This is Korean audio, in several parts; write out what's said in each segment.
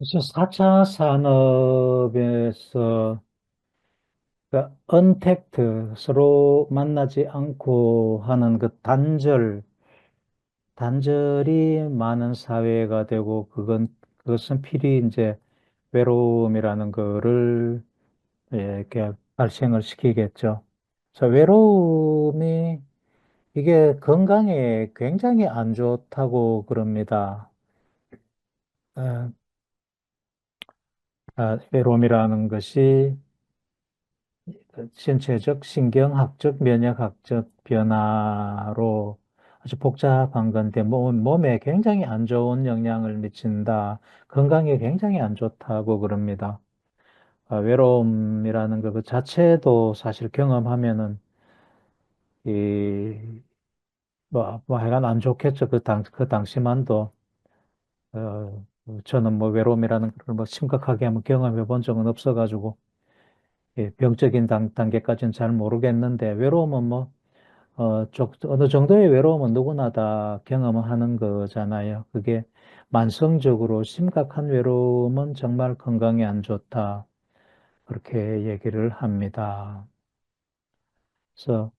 그래서 4차 산업에서 언택트, 서로 만나지 않고 하는 그 단절이 많은 사회가 되고, 그것은 필히 이제 외로움이라는 거를 이렇게 발생을 시키겠죠. 그래서 외로움이 이게 건강에 굉장히 안 좋다고 그럽니다. 어, 외로움이라는 것이 신체적, 신경학적, 면역학적 변화로 아주 복잡한 건데, 몸에 굉장히 안 좋은 영향을 미친다. 건강에 굉장히 안 좋다고 그럽니다. 외로움이라는 것 그 자체도 사실 경험하면은, 이, 하여간 안 좋겠죠. 그 당시만도, 저는 뭐 외로움이라는 걸 뭐 심각하게 한번 경험해 본 적은 없어가지고, 병적인 단계까지는 잘 모르겠는데, 외로움은 뭐, 어느 정도의 외로움은 누구나 다 경험을 하는 거잖아요. 그게 만성적으로 심각한 외로움은 정말 건강에 안 좋다. 그렇게 얘기를 합니다. 그래서,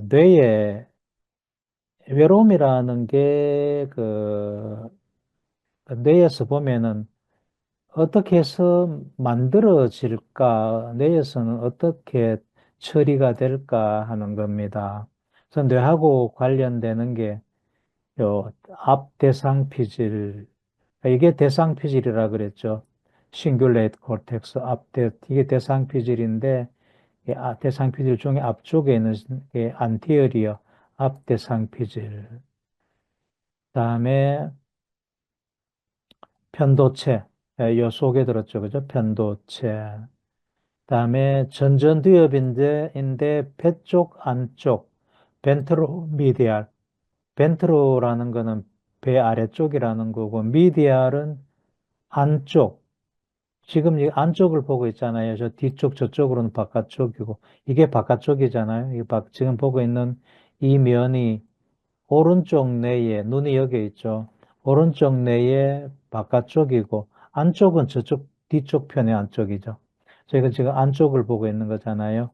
뇌에 외로움이라는 게, 뇌에서 보면은 어떻게 해서 만들어질까, 뇌에서는 어떻게 처리가 될까 하는 겁니다. 그래서 뇌하고 관련되는 게 요 앞대상피질, 이게 대상피질이라 그랬죠. 싱귤레이트 콜텍스 이게 대상피질인데 대상피질 중에 앞쪽에 있는 게 안티어리어 앞대상피질. 그다음에 편도체, 요 속에 들었죠, 그죠? 편도체. 그다음에 전전두엽인데 배 쪽 안쪽 벤트로미디알. 벤트로라는 거는 배 아래쪽이라는 거고, 미디알은 안쪽. 지금 이 안쪽을 보고 있잖아요. 저 뒤쪽, 저쪽으로는 바깥쪽이고, 이게 바깥쪽이잖아요. 지금 보고 있는 이 면이 오른쪽 뇌에, 눈이 여기 있죠. 오른쪽 뇌의 바깥쪽이고, 안쪽은 저쪽, 뒤쪽 편의 안쪽이죠. 저희가 지금 안쪽을 보고 있는 거잖아요.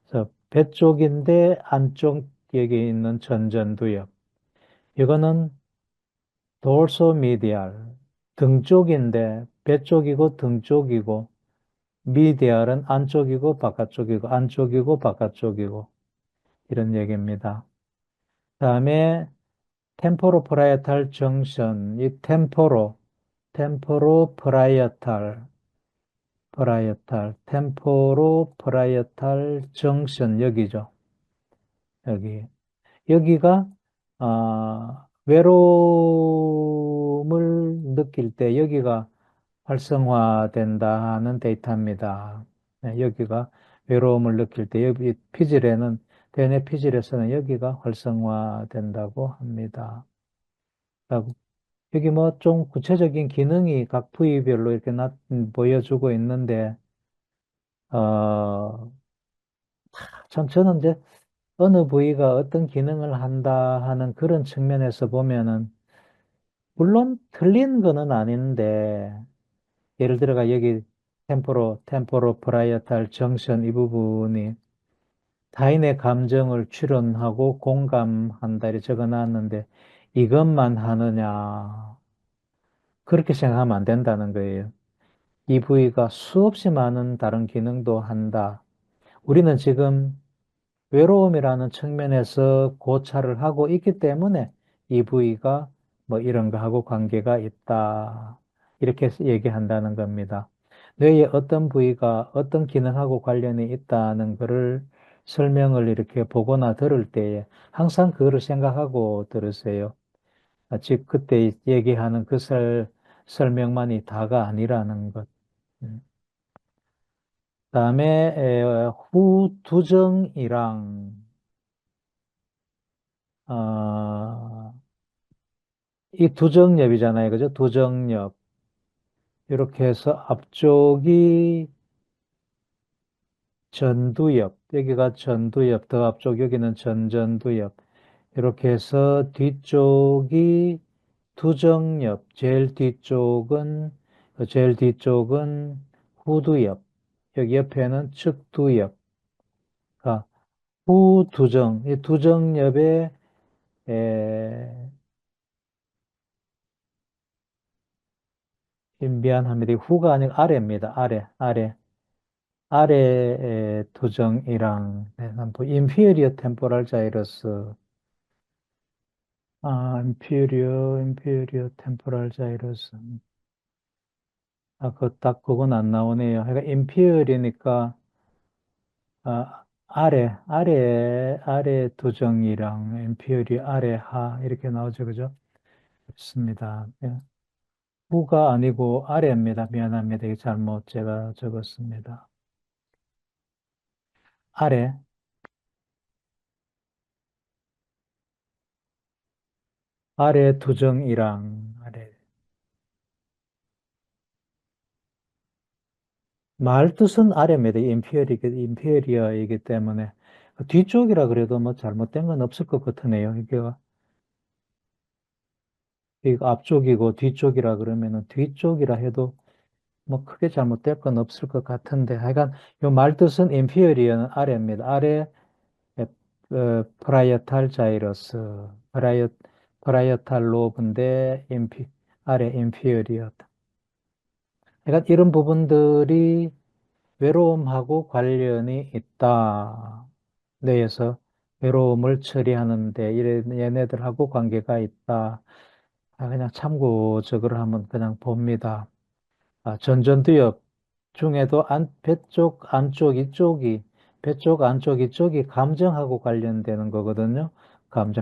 그래서 배 쪽인데 안쪽 여기 있는 전전두엽. 이거는 돌소미디알, 등 쪽인데 배 쪽이고 등 쪽이고 미디알은 안쪽이고 바깥쪽이고 안쪽이고 바깥쪽이고 이런 얘기입니다. 다음에 템포로 프라이어탈 정션, 이 템포로 템포로 프라이어탈 정션 여기죠. 여기. 여기가 외로움을 느낄 때 여기가 활성화된다는 데이터입니다. 네, 여기가 외로움을 느낄 때 여기 피질에는 대뇌 피질에서는 여기가 활성화된다고 합니다. 여기 뭐 좀 구체적인 기능이 각 부위별로 이렇게 보여주고 있는데 어, 참 저는 이제 어느 부위가 어떤 기능을 한다 하는 그런 측면에서 보면은 물론 틀린 거는 아닌데 예를 들어가 여기 템포로 프라이어탈 정션 이 부분이 타인의 감정을 추론하고 공감한다 이렇게 적어 놨는데 이것만 하느냐 그렇게 생각하면 안 된다는 거예요. 이 부위가 수없이 많은 다른 기능도 한다. 우리는 지금 외로움이라는 측면에서 고찰을 하고 있기 때문에 이 부위가 뭐 이런 거하고 관계가 있다. 이렇게 얘기한다는 겁니다. 뇌의 어떤 부위가 어떤 기능하고 관련이 있다는 것을 설명을 이렇게 보거나 들을 때에 항상 그거를 생각하고 들으세요. 즉, 그때 얘기하는 설명만이 다가 아니라는 것. 음. 그다음에 후두정이랑 이 두정엽이잖아요. 그죠? 두정엽. 이렇게 해서 앞쪽이 전두엽. 여기가 전두엽. 더 앞쪽 여기는 전전두엽. 이렇게 해서 뒤쪽이 두정엽. 제일 뒤쪽은 그 제일 뒤쪽은 후두엽, 여기 옆에는 측두엽, 아, 후두정, 이 두정엽에 에, 미안합니다. 이 후가 아니고 아래입니다. 아래의 두정이랑 또 인피리어 템포럴 자이러스, 인피리어 템포럴 자이러스. 그건 안 나오네요. 그러니까 인피리니까 아래 두정이랑 인피리 아래 하 이렇게 나오죠, 그죠? 있습니다. 예. 후가 아니고 아래입니다. 미안합니다. 이게 잘못 제가 적었습니다. 아래, 아래 두정이랑 아래. 말 뜻은 아래입니다. 인피리어이기 때문에. 뒤쪽이라 그래도 뭐 잘못된 건 없을 것 같으네요. 이게 앞쪽이고 뒤쪽이라 그러면은 뒤쪽이라 해도 뭐 크게 잘못될 건 없을 것 같은데 하여간 요 말 뜻은 인피리어는 아래입니다. 아래 프라이어탈 자이러스, 프라이어탈 로브인데 아래 인피리어. 그러니까 이런 부분들이 외로움하고 관련이 있다. 뇌에서 외로움을 처리하는데 얘네들하고 관계가 있다. 그냥 참고적으로 한번 그냥 봅니다. 전전두엽 중에도 배 쪽 안쪽 이쪽이 감정하고 관련되는 거거든요.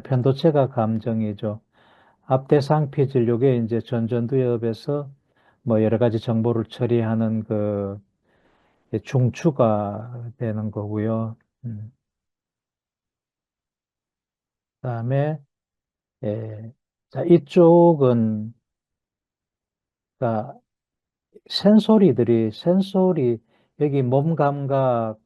편도체가 감정이죠. 앞대상피질 요게 이제 전전두엽에서 뭐 여러 가지 정보를 처리하는 그 중추가 되는 거고요. 그다음에 자, 이쪽은 그러니까 센소리 여기 몸 감각,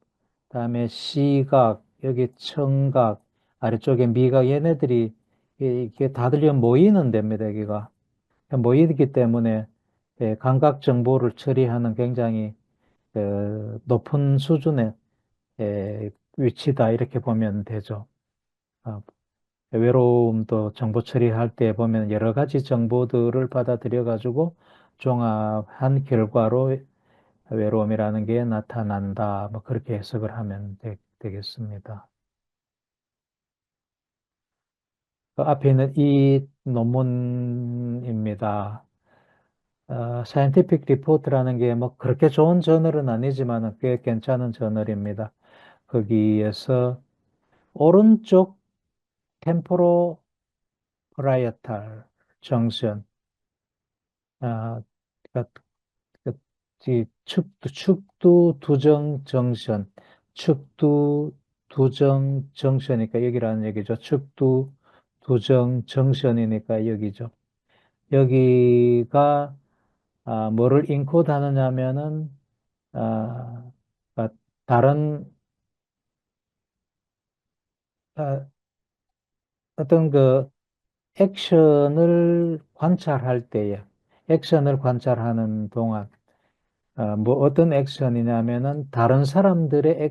그다음에 시각, 여기 청각, 아래쪽에 미각 얘네들이 이게 다들 모이는 데입니다. 여기가 모이기 때문에 감각 정보를 처리하는 굉장히 높은 수준의 위치다 이렇게 보면 되죠. 어, 외로움도 정보 처리할 때 보면 여러 가지 정보들을 받아들여 가지고 종합한 결과로 외로움이라는 게 나타난다. 뭐 그렇게 해석을 하면 되겠습니다. 그 앞에 있는 이 논문입니다. 사이언티픽 리포트라는 게 뭐 그렇게 좋은 저널은 아니지만 꽤 괜찮은 저널입니다. 거기에서 오른쪽 템포로 프라이어탈 정션, 아, 그러니까 이 축두 두정 정션, 축두 두정 정션이니까 여기라는 얘기죠. 축두 두정 정션이니까 여기죠. 여기가 뭐를 인코드 하느냐면은 그러니까 다른 아, 어떤 그 액션을 관찰하는 동안 뭐 어떤 액션이냐면은 다른 사람들의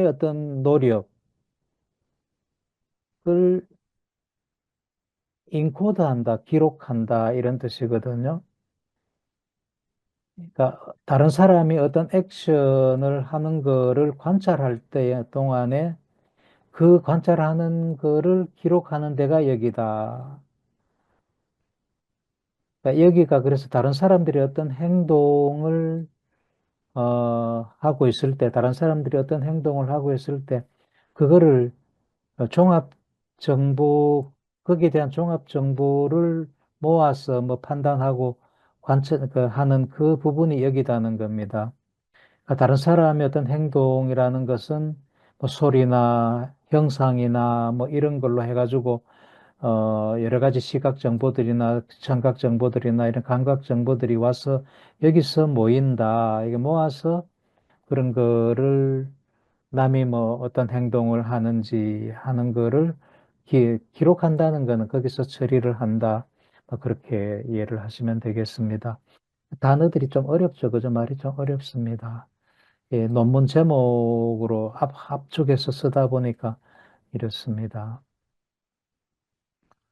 어떤 노력을 인코드한다, 기록한다 이런 뜻이거든요. 그러니까 다른 사람이 어떤 액션을 하는 거를 관찰할 때 동안에 그 관찰하는 거를 기록하는 데가 여기다. 그러니까 여기가 그래서 다른 사람들이 어떤 행동을 하고 있을 때, 다른 사람들이 어떤 행동을 하고 있을 때, 그거를 종합 정보, 거기에 대한 종합 정보를 모아서 뭐 판단하고 하는 그 부분이 여기다는 겁니다. 그러니까 다른 사람의 어떤 행동이라는 것은 뭐 소리나 형상이나 뭐 이런 걸로 해가지고 여러 가지 시각 정보들이나 청각 정보들이나 이런 감각 정보들이 와서 여기서 모인다. 이게 모아서 그런 거를 남이 뭐 어떤 행동을 하는지 하는 거를 기록한다는 거는 거기서 처리를 한다. 뭐 그렇게 이해를 하시면 되겠습니다. 단어들이 좀 어렵죠. 그죠? 말이 좀 어렵습니다. 예, 논문 제목으로 압축해서 쓰다 보니까 이렇습니다.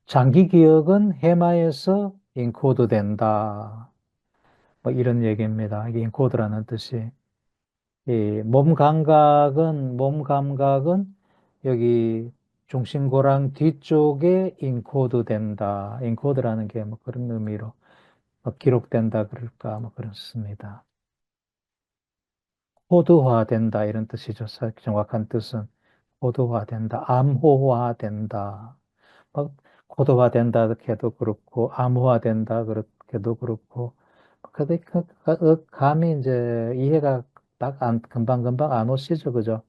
장기 기억은 해마에서 인코드 된다. 뭐 이런 얘기입니다. 이게 인코드라는 뜻이. 이 몸 감각은 여기 중심고랑 뒤쪽에 인코드 된다. 인코드라는 게 뭐 그런 의미로 기록된다 그럴까 뭐 그렇습니다. 코드화된다 이런 뜻이죠. 정확한 뜻은 코드화된다, 암호화된다. 뭐 코드화된다 이렇게도 그렇고 암호화된다 그렇게도 그렇고 근데 감이 이제 이해가 딱 금방금방 안 오시죠, 그죠?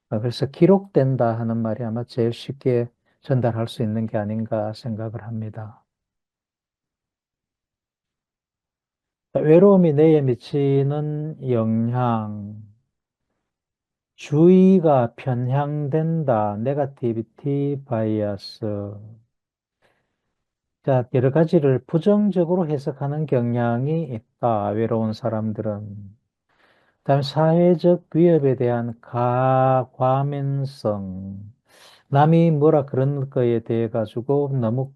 그래서 기록된다 하는 말이 아마 제일 쉽게 전달할 수 있는 게 아닌가 생각을 합니다. 외로움이 뇌에 미치는 영향, 주의가 편향된다, 네가티비티 바이어스. 자, 여러 가지를 부정적으로 해석하는 경향이 있다, 외로운 사람들은. 그다음에 사회적 위협에 대한 과민성. 남이 뭐라 그런 거에 대해 가지고 너무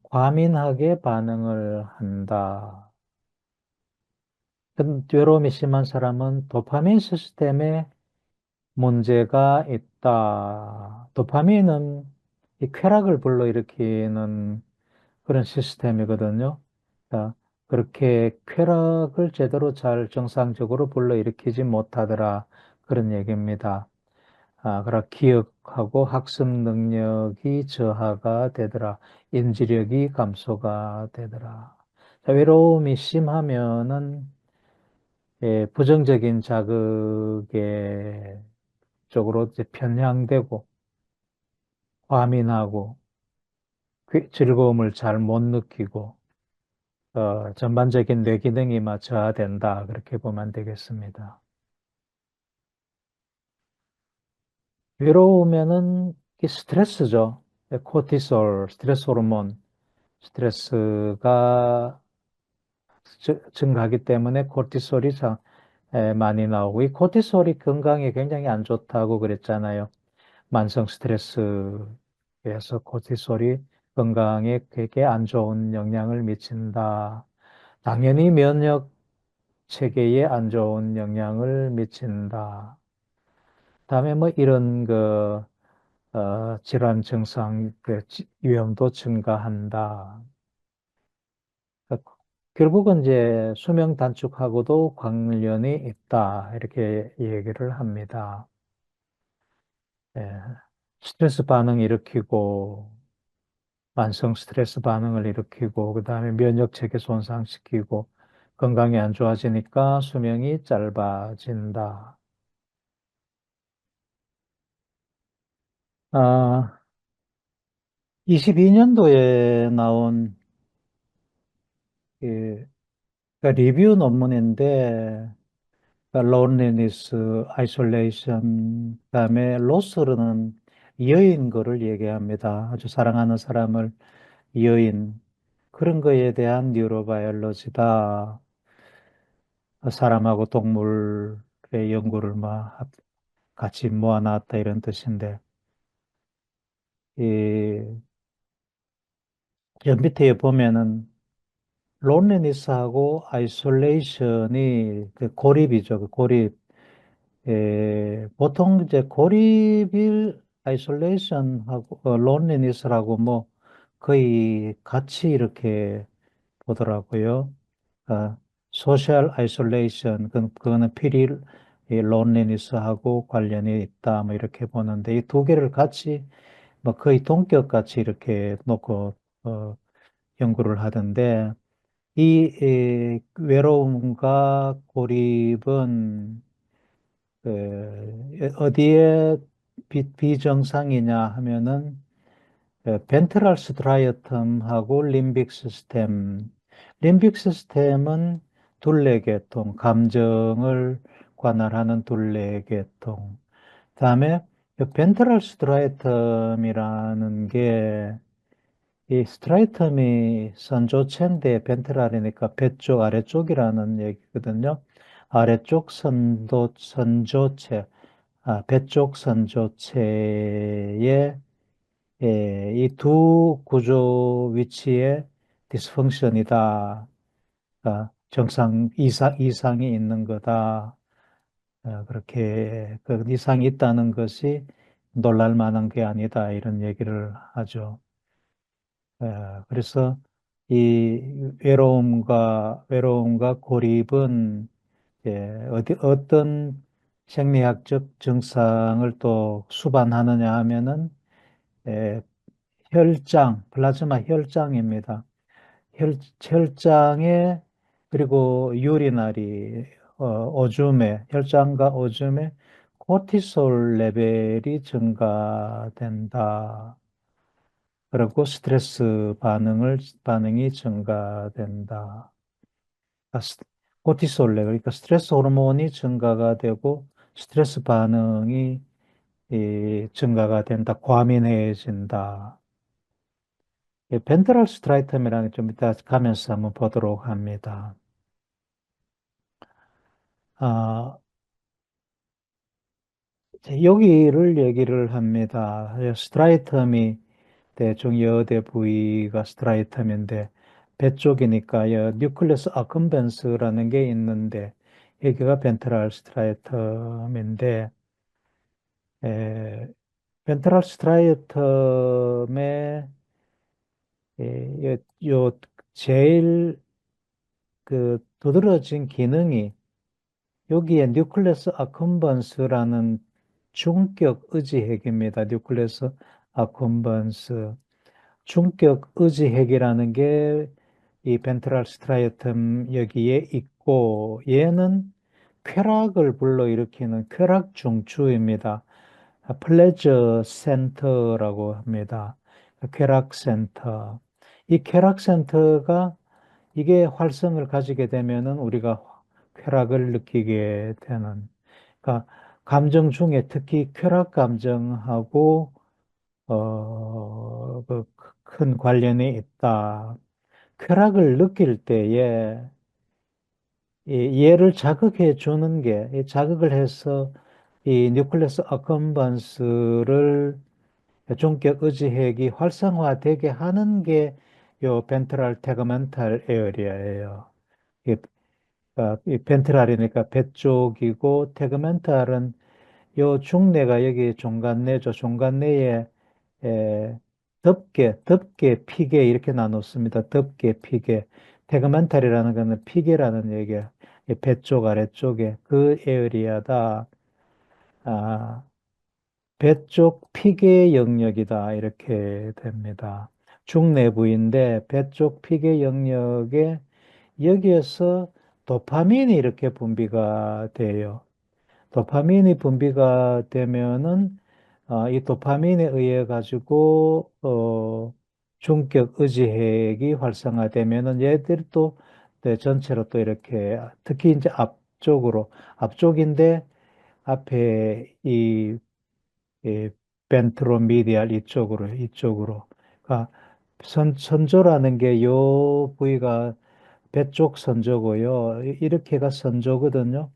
과민하게 반응을 한다. 외로움이 심한 사람은 도파민 시스템에 문제가 있다. 도파민은 이 쾌락을 불러일으키는 그런 시스템이거든요. 자, 그렇게 쾌락을 제대로 잘 정상적으로 불러일으키지 못하더라. 그런 얘기입니다. 그러 기억하고 학습 능력이 저하가 되더라. 인지력이 감소가 되더라. 자, 외로움이 심하면은 부정적인 자극의 쪽으로 이제 편향되고 과민하고 즐거움을 잘 못 느끼고 전반적인 뇌 기능이 저하된다. 그렇게 보면 되겠습니다. 외로우면은 이게 스트레스죠. 코티솔, 스트레스 호르몬, 스트레스가 증가하기 때문에 코티솔이 많이 나오고, 이 코티솔이 건강에 굉장히 안 좋다고 그랬잖아요. 만성 스트레스에서 코티솔이 건강에 되게 안 좋은 영향을 미친다. 당연히 면역 체계에 안 좋은 영향을 미친다. 다음에 뭐 이런 질환 증상 위험도 증가한다. 그러니까 결국은 이제 수명 단축하고도 관련이 있다. 이렇게 얘기를 합니다. 예. 스트레스 반응 일으키고, 만성 스트레스 반응을 일으키고, 그 다음에 면역 체계 손상시키고, 건강이 안 좋아지니까 수명이 짧아진다. 22년도에 나온 그, 그러니까 리뷰 논문인데, 그러니까 loneliness, isolation, 그다음에 로스는 여인 거를 얘기합니다. 아주 사랑하는 사람을 여인. 그런 거에 대한 뉴로바이올로지다. 사람하고 동물의 연구를 같이 모아놨다 이런 뜻인데, 이, 여 밑에 보면은 론리니스하고 아이솔레이션이 그 고립이죠. 그 고립. 보통 이제 고립일 아이솔레이션하고 론리니스라고 뭐 거의 같이 이렇게 보더라고요. 소셜 아이솔레이션 그거는 필히 론리니스하고 관련이 있다 뭐 이렇게 보는데 이 두 개를 같이 뭐 거의 동격같이 이렇게 놓고 연구를 하던데 외로움과 고립은 어디에 비정상이냐 하면은 벤트럴 스트라이어텀하고 림빅 시스템. 림빅 시스템은 둘레계통, 감정을 관할하는 둘레계통. 그다음에 이 벤트럴 스트라이텀이라는 게, 이 스트라이텀이 선조체인데 벤트럴이니까 배 쪽, 아래쪽이라는 얘기거든요. 아래쪽 선조체, 배 쪽 선조체에 이 두 구조 위치에 디스펑션이다. 이상이 있는 거다. 그렇게 그 이상이 있다는 것이 놀랄 만한 게 아니다. 이런 얘기를 하죠. 그래서 이 외로움과 고립은 어떤 생리학적 증상을 또 수반하느냐 하면은 예, 플라즈마 혈장입니다. 혈장에 그리고 유리나리 오줌에 혈장과 오줌에 코티솔 레벨이 증가된다. 그리고 반응이 증가된다. 아, 스- 코티솔 레벨, 그러니까 스트레스 호르몬이 증가가 되고 스트레스 반응이 증가가 된다. 과민해진다. 벤트럴 스트라이텀이라는 게 좀 이따 가면서 한번 보도록 합니다. 아, 여기를 얘기를 합니다. 스트라이텀이 대충 여대 부위가 스트라이텀인데 배 쪽이니까 뉴클레스 아컴벤스라는 게 있는데 여기가 벤트럴 스트라이텀인데 에, 벤트럴 스트라이텀의 요 제일 그 두드러진 기능이 여기에 뉴클레스 아컴번스라는 중격 의지핵입니다. 뉴클레스 아컴번스. 중격 의지핵이라는 게 이 벤트럴 스트라이텀 여기에 있고 얘는 쾌락을 불러일으키는 쾌락 중추입니다. 플레저 센터라고 합니다. 쾌락 센터. 이 쾌락 센터가 이게 활성을 가지게 되면은 우리가 쾌락을 느끼게 되는, 그러니까 감정 중에 특히 쾌락 감정하고 그큰 관련이 있다. 쾌락을 느낄 때에 얘를 자극해 주는 게, 이 자극을 해서 이 뉴클레스 어컴번스를 종격 의지핵이 활성화되게 하는 게 요 벤트럴 태그멘탈 에어리아예요. 이, 이 벤트럴이니까 배 쪽이고 태그멘탈은 요 중뇌가 여기 종간내죠. 종간내에 덮개, 피개 이렇게 나눴습니다. 덮개, 피개. 태그멘탈이라는 거는 피개라는 얘기야. 배 쪽, 아래쪽에 그 에어리아다. 아, 배 쪽 피계 영역이다. 이렇게 됩니다. 중내부인데 배 쪽 피계 영역에 여기에서 도파민이 이렇게 분비가 돼요. 도파민이 분비가 되면은 이 도파민에 의해 가지고 중격 의지핵이 활성화되면은 얘들이 또 전체로 또 이렇게 특히 이제 앞쪽인데 앞에 이 벤트로미디알 이쪽으로 그러니까 선조라는 게 요 부위가 배 쪽 선조고요. 이렇게가 선조거든요.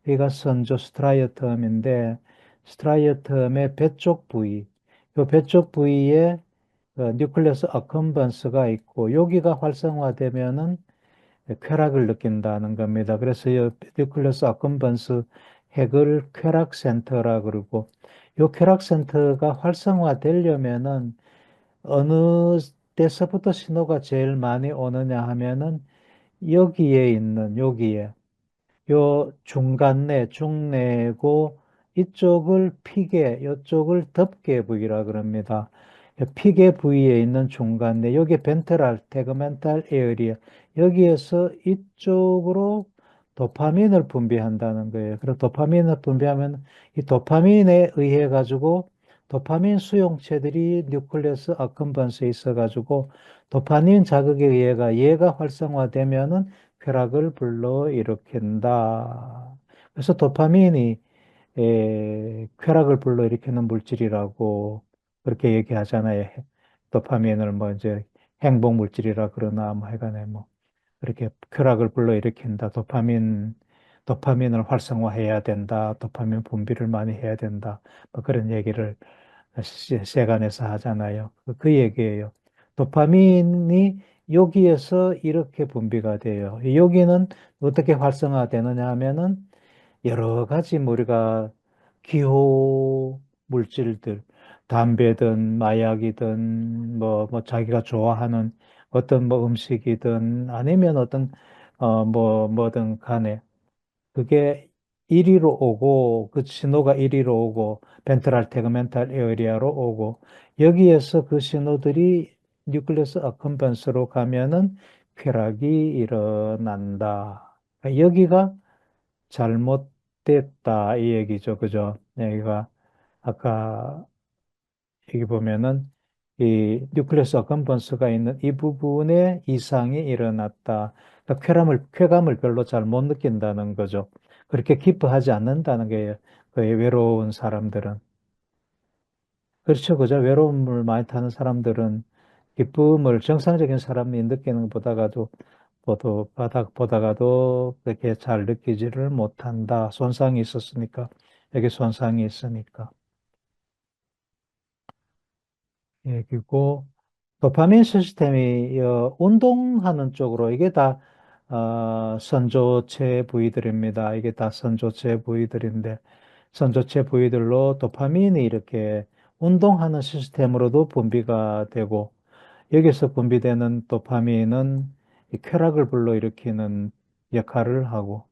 여기가 선조 스트라이어텀인데 스트라이어텀의 배 쪽 부위, 요 배 쪽 부위에 뉴클레스 어컴번스가 있고 여기가 활성화되면은 쾌락을 느낀다는 겁니다. 그래서 이 뉴클레스 아컴번스 핵을 쾌락 센터라 그러고 이 쾌락 센터가 활성화되려면은 어느 때서부터 신호가 제일 많이 오느냐 하면은 여기에 요 중간내, 중내고 이쪽을 피계, 이쪽을 덮개 부위라 그럽니다. 피계 부위에 있는 중간내, 여기 벤트럴, 태그멘탈 에어리아, 여기에서 이쪽으로 도파민을 분비한다는 거예요. 그래서 도파민을 분비하면 이 도파민에 의해 가지고 도파민 수용체들이 뉴클레스 아컴번스에 있어 가지고 도파민 자극에 의해가 얘가 활성화되면은 쾌락을 불러일으킨다. 그래서 도파민이 쾌락을 불러일으키는 물질이라고 그렇게 얘기하잖아요. 도파민을 뭐 이제 행복 물질이라 그러나 뭐 해간에 뭐 그렇게 쾌락을 불러일으킨다. 도파민을 활성화해야 된다. 도파민 분비를 많이 해야 된다. 뭐 그런 얘기를 세간에서 하잖아요. 그 얘기예요. 도파민이 여기에서 이렇게 분비가 돼요. 여기는 어떻게 활성화되느냐 하면은 여러 가지 뭐 우리가 기호 물질들, 담배든 마약이든 뭐 자기가 좋아하는 어떤 뭐 음식이든 아니면 어떤 뭐든 간에 그게 이리로 오고 그 신호가 이리로 오고 벤트럴 태그멘탈 에어리아로 오고 여기에서 그 신호들이 뉴클리어스 어컴번스로 가면은 쾌락이 일어난다. 그러니까 여기가 잘못됐다 이 얘기죠. 그죠? 여기가 아까 여기 보면은 이 뉴클리어스 어컴번스가 있는 이 부분에 이상이 일어났다. 그러니까 쾌감을 별로 잘 못 느낀다는 거죠. 그렇게 기뻐하지 않는다는 게 그 외로운 사람들은. 그렇죠. 그죠? 외로움을 많이 타는 사람들은 기쁨을 정상적인 사람이 느끼는 것보다가도 보다가도 그렇게 잘 느끼지를 못한다. 손상이 있었으니까. 여기 손상이 있으니까. 예, 그리고 도파민 시스템이 운동하는 쪽으로 이게 다 선조체 부위들입니다. 이게 다 선조체 부위들인데 선조체 부위들로 도파민이 이렇게 운동하는 시스템으로도 분비가 되고 여기서 분비되는 도파민은 이 쾌락을 불러일으키는 역할을 하고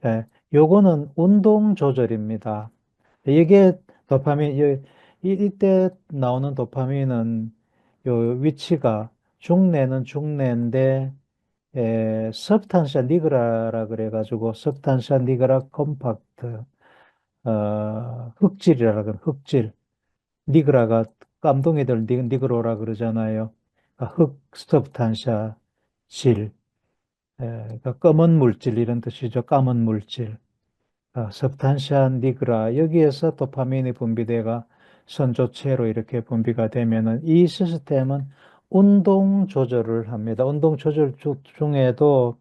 예, 요거는 운동 조절입니다. 이게 도파민, 이때 나오는 도파민은 요 위치가 중뇌는 중뇌인데, 서브탄시아 니그라라 그래가지고, 서브탄시아 니그라 컴팍트, 흑질이라 그래, 흑질. 니그라가 깜동이들 니그로라 그러잖아요. 서브탄시아 질, 그러니까 검은 물질 이런 뜻이죠. 까만 물질. 석탄시안 니그라 여기에서 도파민이 분비돼가 선조체로 이렇게 분비가 되면은 이 시스템은 운동 조절을 합니다. 운동 조절 중에도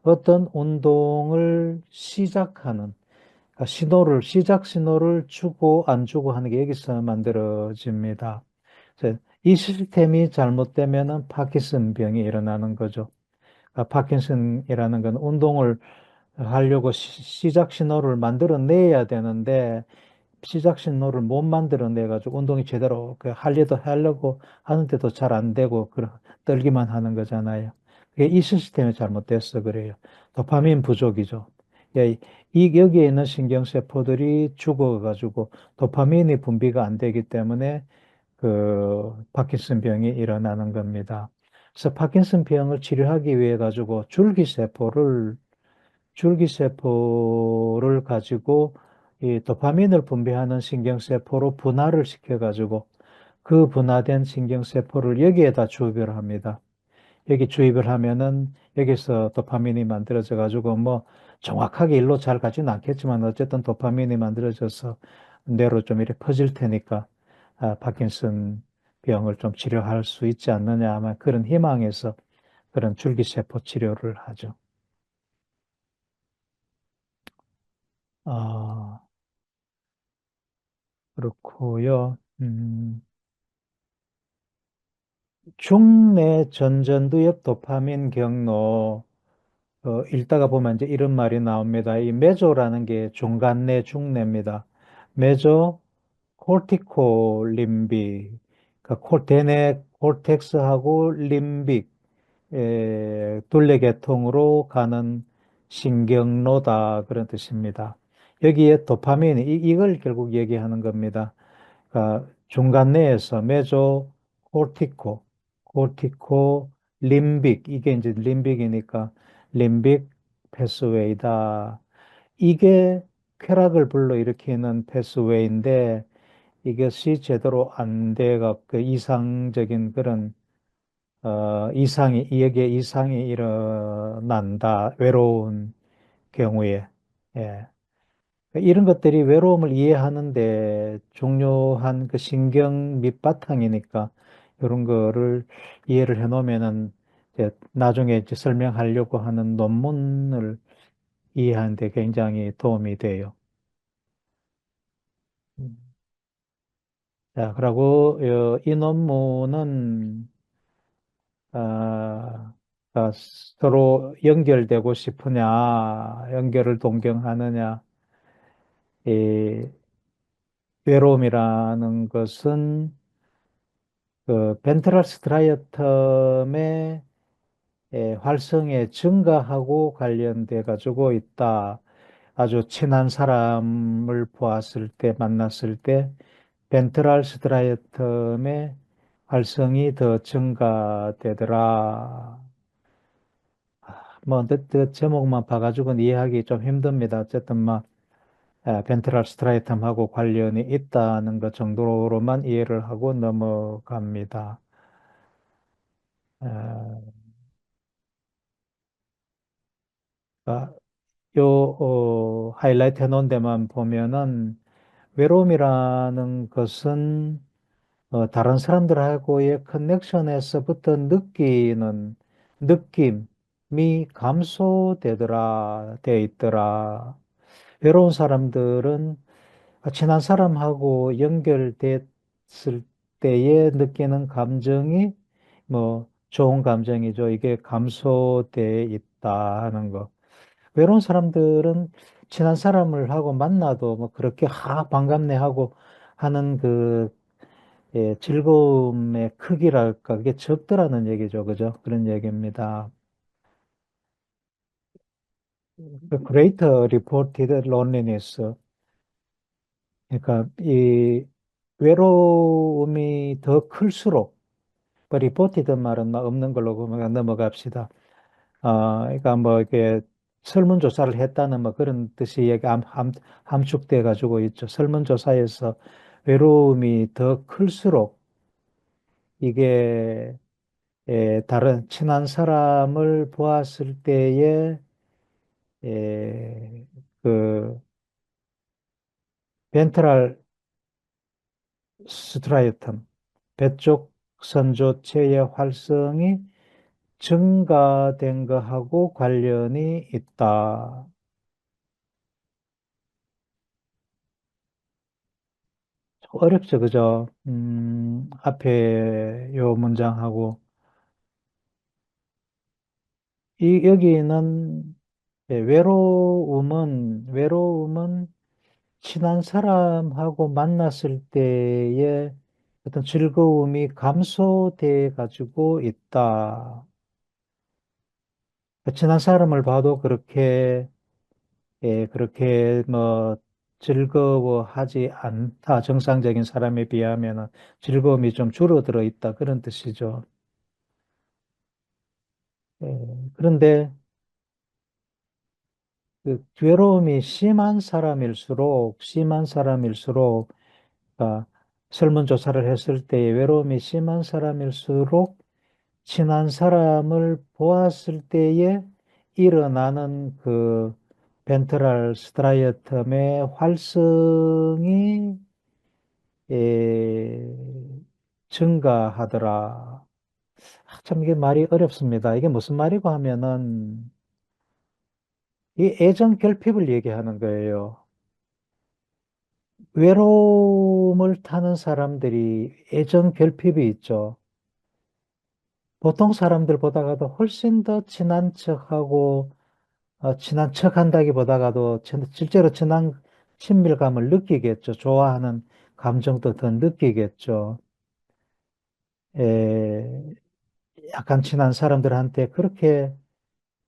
어떤 운동을 시작하는 그러니까 시작 신호를 주고 안 주고 하는 게 여기서 만들어집니다. 그래서 이 시스템이 잘못되면은 파킨슨병이 일어나는 거죠. 파킨슨이라는 건 운동을 하려고 시작 신호를 만들어내야 되는데 시작 신호를 못 만들어내 가지고 운동이 제대로 하려고 하는데도 잘 안 되고 떨기만 하는 거잖아요. 그게 이 시스템이 잘못됐어 그래요. 도파민 부족이죠. 예, 여기에 있는 신경세포들이 죽어가지고 도파민이 분비가 안 되기 때문에 그 파킨슨 병이 일어나는 겁니다. 그래서 파킨슨 병을 치료하기 위해 가지고 줄기세포를 가지고 이 도파민을 분비하는 신경세포로 분할을 시켜가지고 그 분화된 신경세포를 여기에다 주입을 합니다. 여기 주입을 하면은 여기서 도파민이 만들어져 가지고 뭐 정확하게 일로 잘 가지는 않겠지만 어쨌든 도파민이 만들어져서 뇌로 좀 이렇게 퍼질 테니까 파킨슨 병을 좀 치료할 수 있지 않느냐 아마 그런 희망에서 그런 줄기세포 치료를 하죠. 아, 그렇고요. 중내 전전두엽 도파민 경로 읽다가 보면 이제 이런 말이 나옵니다. 이 메조라는 게 중간내 중뇌입니다. 메조 콜티코 림비 그러니까 대뇌 콜텍스하고 림빅 둘레계통으로 가는 신경로다 그런 뜻입니다. 여기에 도파민 이걸 결국 얘기하는 겁니다. 그러니까 중간내에서 메조 콜티코, 림빅 이게 이제 림빅이니까 림빅 패스웨이다. 이게 쾌락을 불러일으키는 패스웨이인데 이것이 제대로 안 돼가 그 이상적인 그런 여기에 이상이 일어난다. 외로운 경우에. 예. 이런 것들이 외로움을 이해하는데 중요한 그 신경 밑바탕이니까 이런 거를 이해를 해 놓으면은 이제 나중에 이제 설명하려고 하는 논문을 이해하는 데 굉장히 도움이 돼요. 음. 자, 그리고 이 논문은 아, 서로 연결되고 싶으냐, 연결을 동경하느냐, 이 외로움이라는 것은 그 벤트럴 스트라이어텀의 활성에 증가하고 관련돼 가지고 있다. 아주 친한 사람을 보았을 때, 만났을 때, 벤트럴 스트라이어텀의 활성이 더 증가되더라. 뭐, 그 제목만 봐가지고는 이해하기 좀 힘듭니다. 어쨌든, 뭐, 벤트럴 스트라이텀하고 관련이 있다는 것 정도로만 이해를 하고 넘어갑니다. 어, 아, 하이라이트 해놓은 데만 보면은 외로움이라는 것은 다른 사람들하고의 커넥션에서부터 느끼는 느낌이 감소되더라, 돼 있더라. 외로운 사람들은 친한 사람하고 연결됐을 때에 느끼는 감정이 뭐 좋은 감정이죠. 이게 감소돼 있다 하는 거. 외로운 사람들은 친한 사람을 하고 만나도 뭐 그렇게 반갑네 하고 하는 그 즐거움의 크기랄까 그게 적더라는 얘기죠. 그죠? 그런 얘기입니다. 그 Greater Reported Loneliness. 그러니까 이 외로움이 더 클수록 그 리포티드 말은 막 없는 걸로 그냥 넘어갑시다. 그러니까 뭐 이렇게 설문조사를 했다는 뭐 그런 뜻이 여기 함축돼 가지고 있죠. 설문조사에서 외로움이 더 클수록 이게 다른 친한 사람을 보았을 때에 그 벤트럴 스트라이텀 배쪽 선조체의 활성이 증가된 거하고 관련이 있다. 어렵죠, 그죠? 앞에 요 문장하고. 여기는 외로움은 친한 사람하고 만났을 때의 어떤 즐거움이 감소돼 가지고 있다. 친한 사람을 봐도 그렇게 뭐 즐거워하지 않다. 정상적인 사람에 비하면 즐거움이 좀 줄어들어 있다. 그런 뜻이죠. 그런데 그 괴로움이 심한 사람일수록, 아, 설문조사를 했을 때 외로움이 심한 사람일수록 친한 사람을 보았을 때에 일어나는 그 벤트럴 스트라이어텀의 활성이 에, 증가하더라. 참 이게 말이 어렵습니다. 이게 무슨 말이고 하면은 이 애정 결핍을 얘기하는 거예요. 외로움을 타는 사람들이 애정 결핍이 있죠. 보통 사람들 보다가도 훨씬 더 친한 척하고, 친한 척 한다기보다가도 실제로 친한 친밀감을 느끼겠죠. 좋아하는 감정도 더 느끼겠죠. 에, 약간 친한 사람들한테 그렇게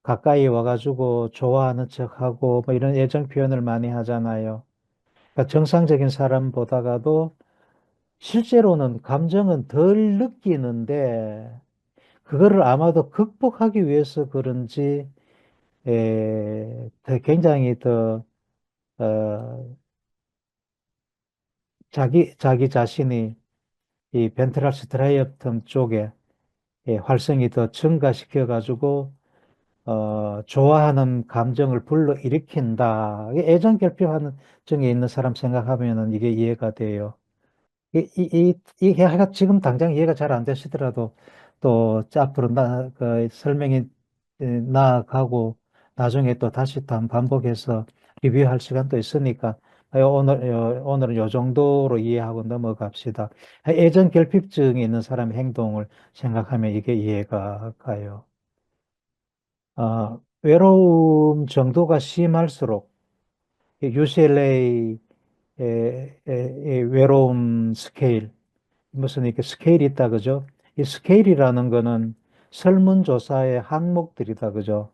가까이 와가지고 좋아하는 척하고 뭐 이런 애정 표현을 많이 하잖아요. 그러니까 정상적인 사람보다가도 실제로는 감정은 덜 느끼는데 그거를 아마도 극복하기 위해서 그런지 굉장히 더 자기 자신이 이 벤트럴 스트라이어텀 쪽에 활성이 더 증가시켜 가지고 좋아하는 감정을 불러일으킨다. 이게 애정 결핍하는 증에 있는 사람 생각하면은 이게 이해가 돼요. 이게 하여간 지금 당장 이해가 잘 안 되시더라도 또 앞으로 그 설명이 나아가고 나중에 또 다시 또 한번 반복해서 리뷰할 시간도 있으니까 오늘은 요 정도로 이해하고 넘어갑시다. 애정 결핍증이 있는 사람의 행동을 생각하면 이게 이해가 가요. 외로움 정도가 심할수록 UCLA의 외로움 스케일, 무슨 이렇게 스케일이 있다, 그죠? 이 스케일이라는 거는 설문조사의 항목들이다, 그죠?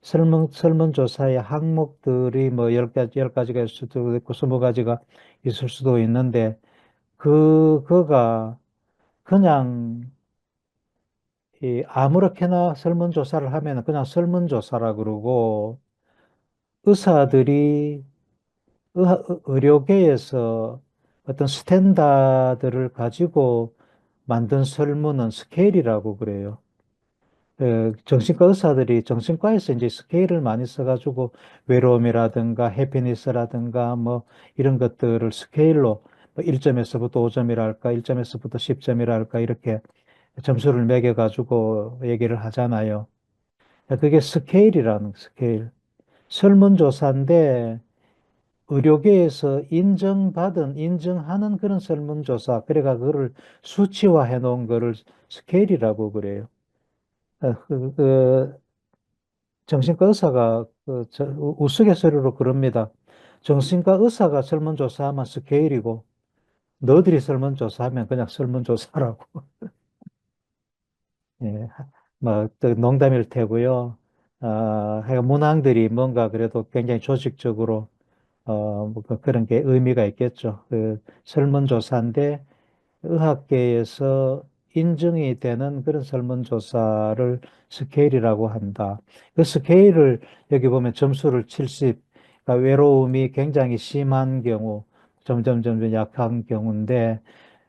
설문조사의 항목들이 뭐 열 가지가 있을 수도 있고, 20가지가 있을 수도 있는데, 그거가 그냥 아무렇게나 설문조사를 하면 그냥 설문조사라 그러고, 의사들이 의료계에서 어떤 스탠다드를 가지고 만든 설문은 스케일이라고 그래요. 정신과 의사들이 정신과에서 이제 스케일을 많이 써가지고 외로움이라든가 해피니스라든가 뭐 이런 것들을 스케일로 뭐 1점에서부터 5점이랄까, 1점에서부터 10점이랄까 이렇게 점수를 매겨가지고 얘기를 하잖아요. 그게 스케일이라는 스케일. 설문조사인데 의료계에서 인정하는 그런 설문조사, 그래가 그거를 수치화해 놓은 거를 스케일이라고 그래요. 정신과 의사가 우스갯소리로 그럽니다. 정신과 의사가 설문조사하면 스케일이고, 너희들이 설문조사하면 그냥 설문조사라고. 예, 또 농담일 테고요. 하여간 문항들이 뭔가 그래도 굉장히 조직적으로 뭐 그런 게 의미가 있겠죠. 그 설문조사인데 의학계에서 인증이 되는 그런 설문조사를 스케일이라고 한다. 그 스케일을 여기 보면 점수를 70, 그러니까 외로움이 굉장히 심한 경우, 점점 약한 경우인데,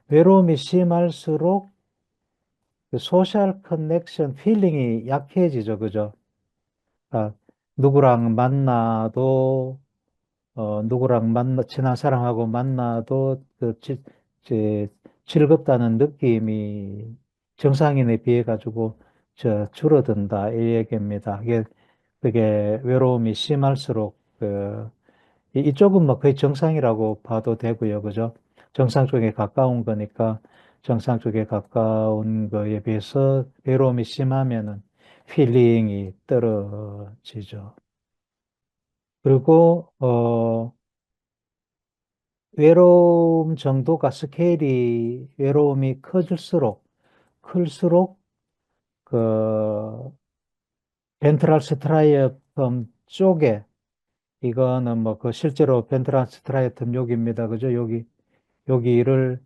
외로움이 심할수록 그 소셜 커넥션 필링이 약해지죠. 그죠? 그러니까 누구랑 만나도 친한 사람하고 만나도 지- 즐겁다는 느낌이 정상인에 비해 가지고 줄어든다. 이 얘기입니다. 그게 외로움이 심할수록, 이쪽은 뭐 거의 정상이라고 봐도 되고요. 그죠? 정상 쪽에 가까운 거니까 정상 쪽에 가까운 거에 비해서 외로움이 심하면은 필링이 떨어지죠. 그리고, 외로움 정도가 스케일이 외로움이 클수록 그 벤트럴 스트라이어텀 쪽에 이거는 뭐 그 실제로 벤트럴 스트라이어텀 여기입니다. 그죠? 여기를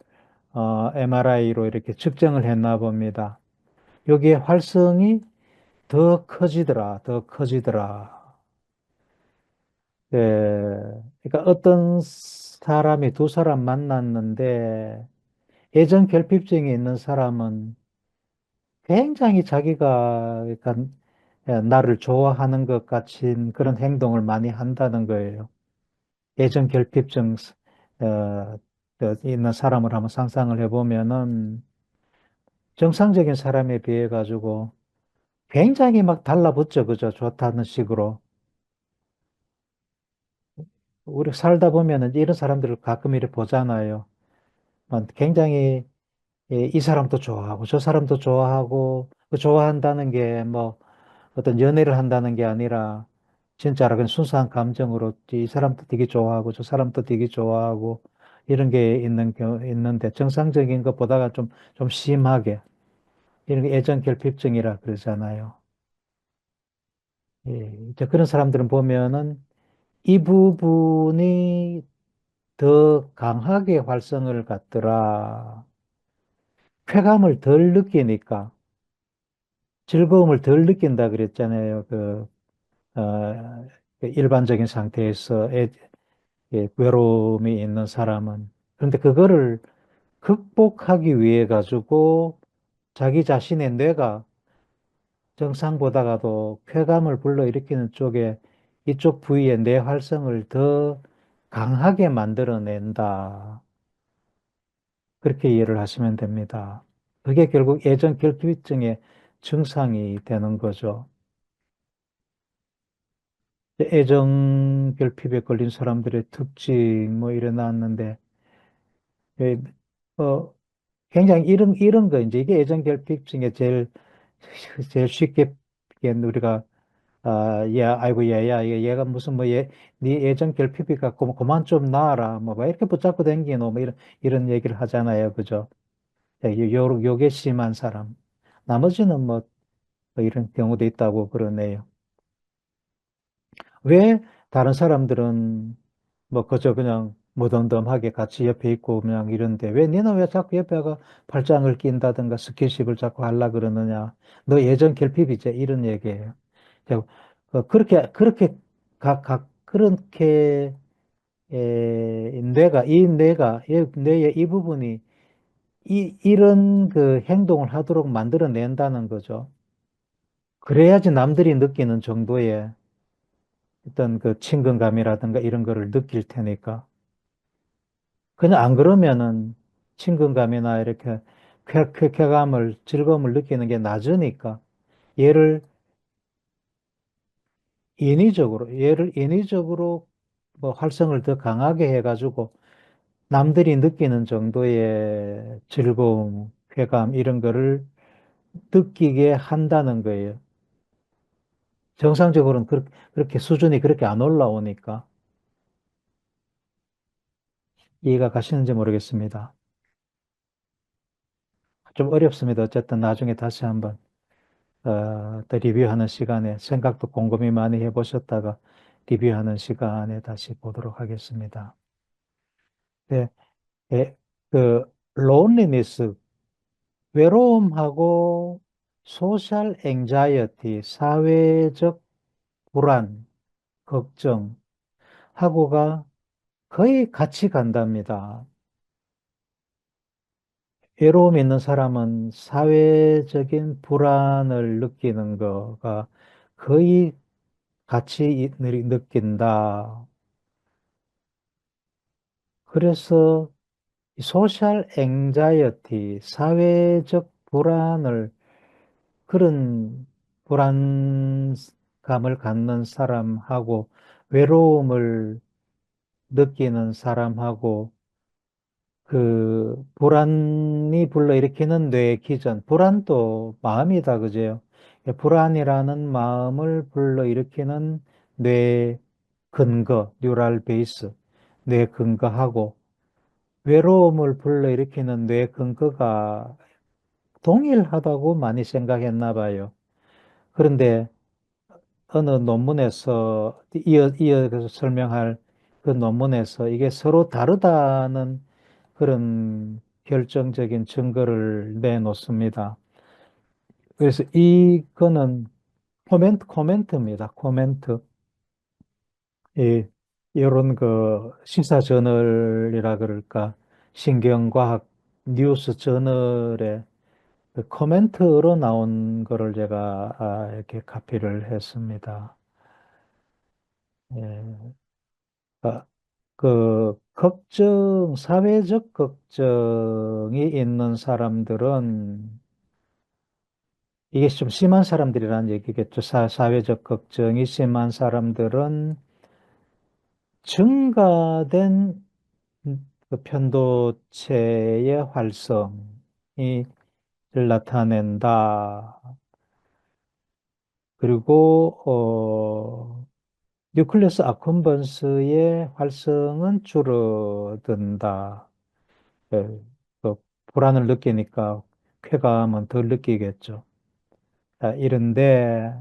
MRI로 이렇게 측정을 했나 봅니다. 여기에 활성이 더 커지더라. 예, 그러니까 어떤 사람이 두 사람 만났는데 애정 결핍증이 있는 사람은 굉장히 자기가 그러니까 나를 좋아하는 것 같은 그런 행동을 많이 한다는 거예요. 애정 결핍증 있는 사람을 한번 상상을 해보면은 정상적인 사람에 비해 가지고 굉장히 막 달라붙죠. 그죠? 좋다는 식으로. 우리 살다 보면은 이런 사람들을 가끔 이렇게 보잖아요. 굉장히 이 사람도 좋아하고 저 사람도 좋아하고 그 좋아한다는 게 뭐 어떤 연애를 한다는 게 아니라 진짜로 그냥 순수한 감정으로 이 사람도 되게 좋아하고 저 사람도 되게 좋아하고 이런 게 있는데 정상적인 것보다가 좀 심하게 이런 게 애정 결핍증이라 그러잖아요. 예, 이제 그런 사람들은 보면은 이 부분이 더 강하게 활성을 갖더라. 쾌감을 덜 느끼니까 즐거움을 덜 느낀다 그랬잖아요. 그 일반적인 상태에서 외로움이 있는 사람은. 그런데 그거를 극복하기 위해 가지고 자기 자신의 뇌가 정상보다가도 쾌감을 불러일으키는 쪽에 이쪽 부위의 뇌 활성을 더 강하게 만들어낸다. 그렇게 이해를 하시면 됩니다. 그게 결국 애정 결핍증의 증상이 되는 거죠. 애정 결핍에 걸린 사람들의 특징 뭐 일어났는데 예, 어, 굉장히 이런 거 이제 이게 애정 결핍증의 제일 쉽게 우리가 아이고 얘야 얘가 무슨 뭐 네 애정 결핍이 갖고 뭐 그만 좀 놔라 뭐 이렇게 붙잡고 댕기노 뭐 이런 얘기를 하잖아요, 그죠? 요게 심한 사람. 나머지는 뭐 이런 경우도 있다고 그러네요. 왜 다른 사람들은 뭐 그저 그냥 무덤덤하게 같이 옆에 있고 그냥 이런데 왜 니는 왜 자꾸 옆에가 팔짱을 낀다든가 스킨십을 자꾸 하려 그러느냐. 너 예전 결핍이지 이런 얘기예요. 자, 그렇게 그렇게 뇌가 뇌의 이 부분이 이런 그 행동을 하도록 만들어낸다는 거죠. 그래야지 남들이 느끼는 정도의 어떤 그 친근감이라든가 이런 거를 느낄 테니까. 그냥 안 그러면은 친근감이나 이렇게 쾌감을, 즐거움을 느끼는 게 낮으니까 얘를 인위적으로 뭐 활성을 더 강하게 해가지고 남들이 느끼는 정도의 즐거움, 쾌감 이런 거를 느끼게 한다는 거예요. 정상적으로는 그렇게 수준이 그렇게 안 올라오니까 이해가 가시는지 모르겠습니다. 좀 어렵습니다. 어쨌든 나중에 다시 한번 또 리뷰하는 시간에 생각도 곰곰이 많이 해보셨다가 리뷰하는 시간에 다시 보도록 하겠습니다. 네, 예, 그 loneliness, 외로움하고 소셜 앵자이어티, 사회적 불안, 걱정 하고가 거의 같이 간답니다. 외로움이 있는 사람은 사회적인 불안을 느끼는 거가 거의 같이 느낀다. 그래서 소셜 앵자이어티, 사회적 불안을 그런 불안감을 갖는 사람하고 외로움을 느끼는 사람하고 그 불안이 불러일으키는 뇌 기전, 불안도 마음이다, 그죠? 불안이라는 마음을 불러일으키는 뇌 근거, 뉴럴 베이스, 뇌 근거하고 외로움을 불러일으키는 뇌 근거가 동일하다고 많이 생각했나 봐요. 그런데 어느 논문에서 이어서 설명할 그 논문에서 이게 서로 다르다는 그런 결정적인 증거를 내놓습니다. 그래서 이거는 코멘트입니다. 코멘트. 이, 이런 그 시사 저널이라 그럴까, 신경과학 뉴스 저널에 그 코멘트로 나온 거를 제가 이렇게 카피를 했습니다. 예. 아, 그 사회적 걱정이 있는 사람들은 이게 좀 심한 사람들이라는 얘기겠죠. 사회적 걱정이 심한 사람들은 증가된 그 편도체의 활성이 나타낸다. 그리고 뉴클레스 아컴번스의 활성은 줄어든다. 예, 그 불안을 느끼니까 쾌감은 덜 느끼겠죠. 이런데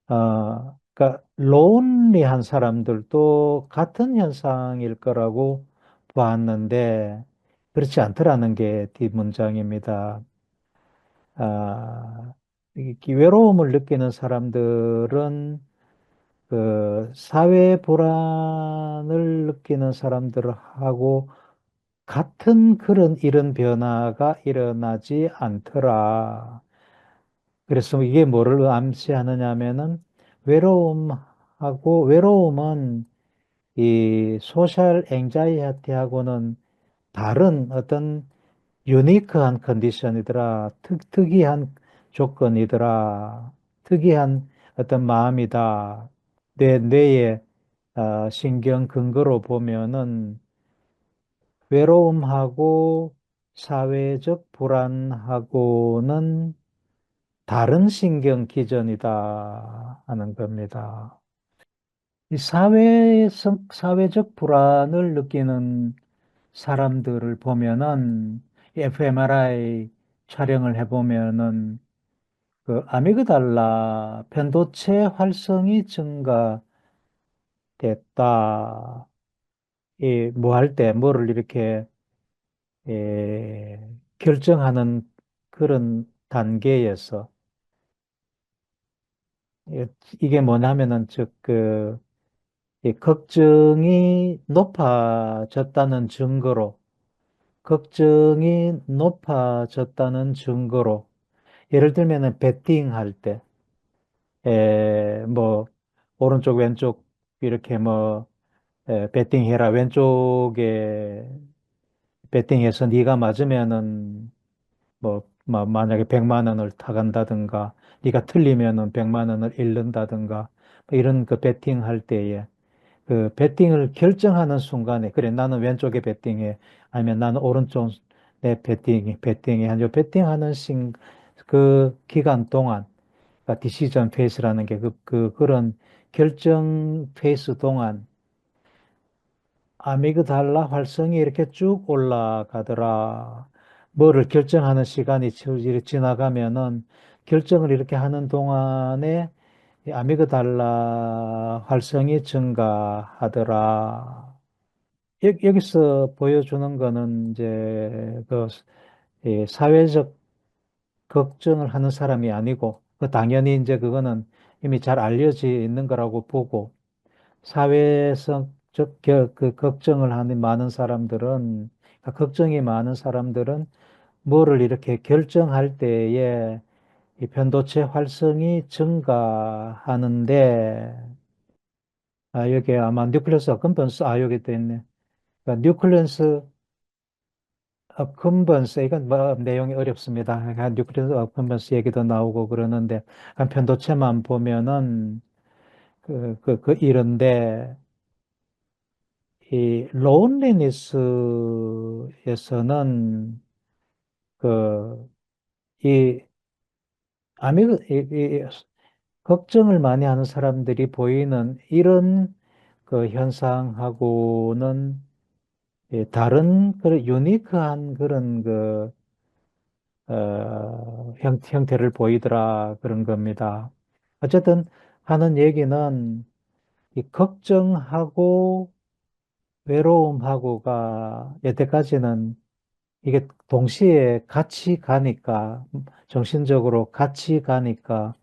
그러니까 론리한 사람들도 같은 현상일 거라고 보았는데 그렇지 않더라는 게 뒷문장입니다. 이 외로움을 느끼는 사람들은 그 사회 불안을 느끼는 사람들하고 같은 그런 이런 변화가 일어나지 않더라. 그래서 이게 뭐를 암시하느냐 하면은 외로움은 이 소셜 앵자이어티하고는 다른 어떤 유니크한 컨디션이더라. 특이한 조건이더라. 특이한 어떤 마음이다. 내 뇌의 신경 근거로 보면은 외로움하고 사회적 불안하고는 다른 신경 기전이다 하는 겁니다. 이 사회적 불안을 느끼는 사람들을 보면은 fMRI 촬영을 해보면은 그 아미그달라 편도체 활성이 증가됐다. 이 뭐 할 때 뭐를 이렇게 결정하는 그런 단계에서 이- 이게 뭐냐면은 즉그 걱정이 높아졌다는 증거로 걱정이 높아졌다는 증거로 예를 들면은 배팅할 때 뭐 오른쪽 왼쪽 이렇게 뭐 배팅해라 왼쪽에 배팅해서 네가 맞으면은 뭐 만약에 100만 원을 타간다든가 네가 틀리면은 100만 원을 잃는다든가 뭐 이런 그 배팅할 때에 그 배팅을 결정하는 순간에 그래 나는 왼쪽에 배팅해 아니면 나는 오른쪽 내 배팅해 한요 배팅하는 그 기간 동안 그러니까 디시전 페이스라는 게 그런 결정 페이스 동안 아미그달라 활성이 이렇게 쭉 올라가더라. 뭐를 결정하는 시간이 이렇게 지나가면은 결정을 이렇게 하는 동안에 이 아미그달라 활성이 증가하더라. 여기서 보여주는 거는 이제 이 사회적 걱정을 하는 사람이 아니고 그 당연히 이제 그거는 이미 잘 알려져 있는 거라고 보고 그 걱정을 하는 많은 사람들은 그러니까 걱정이 많은 사람들은 뭐를 이렇게 결정할 때에 이 편도체 활성이 증가하는데 여기 아마 뉴클리어스 어컴번스 여기 돼 있네. 그러니까 뉴클리언스 어컴번스 이건 뭐 내용이 어렵습니다. 그러니까 뉴클리언스 어컴번스 얘기도 나오고 그러는데 한 편도체만 보면은 이런데 이 로운리니스에서는 그 이 아미그 이 걱정을 많이 하는 사람들이 보이는 이런 그 현상하고는 다른 그런 유니크한 그런 형태를 보이더라 그런 겁니다. 어쨌든 하는 얘기는 이 걱정하고 외로움하고가 여태까지는 이게 동시에 같이 가니까, 정신적으로 같이 가니까,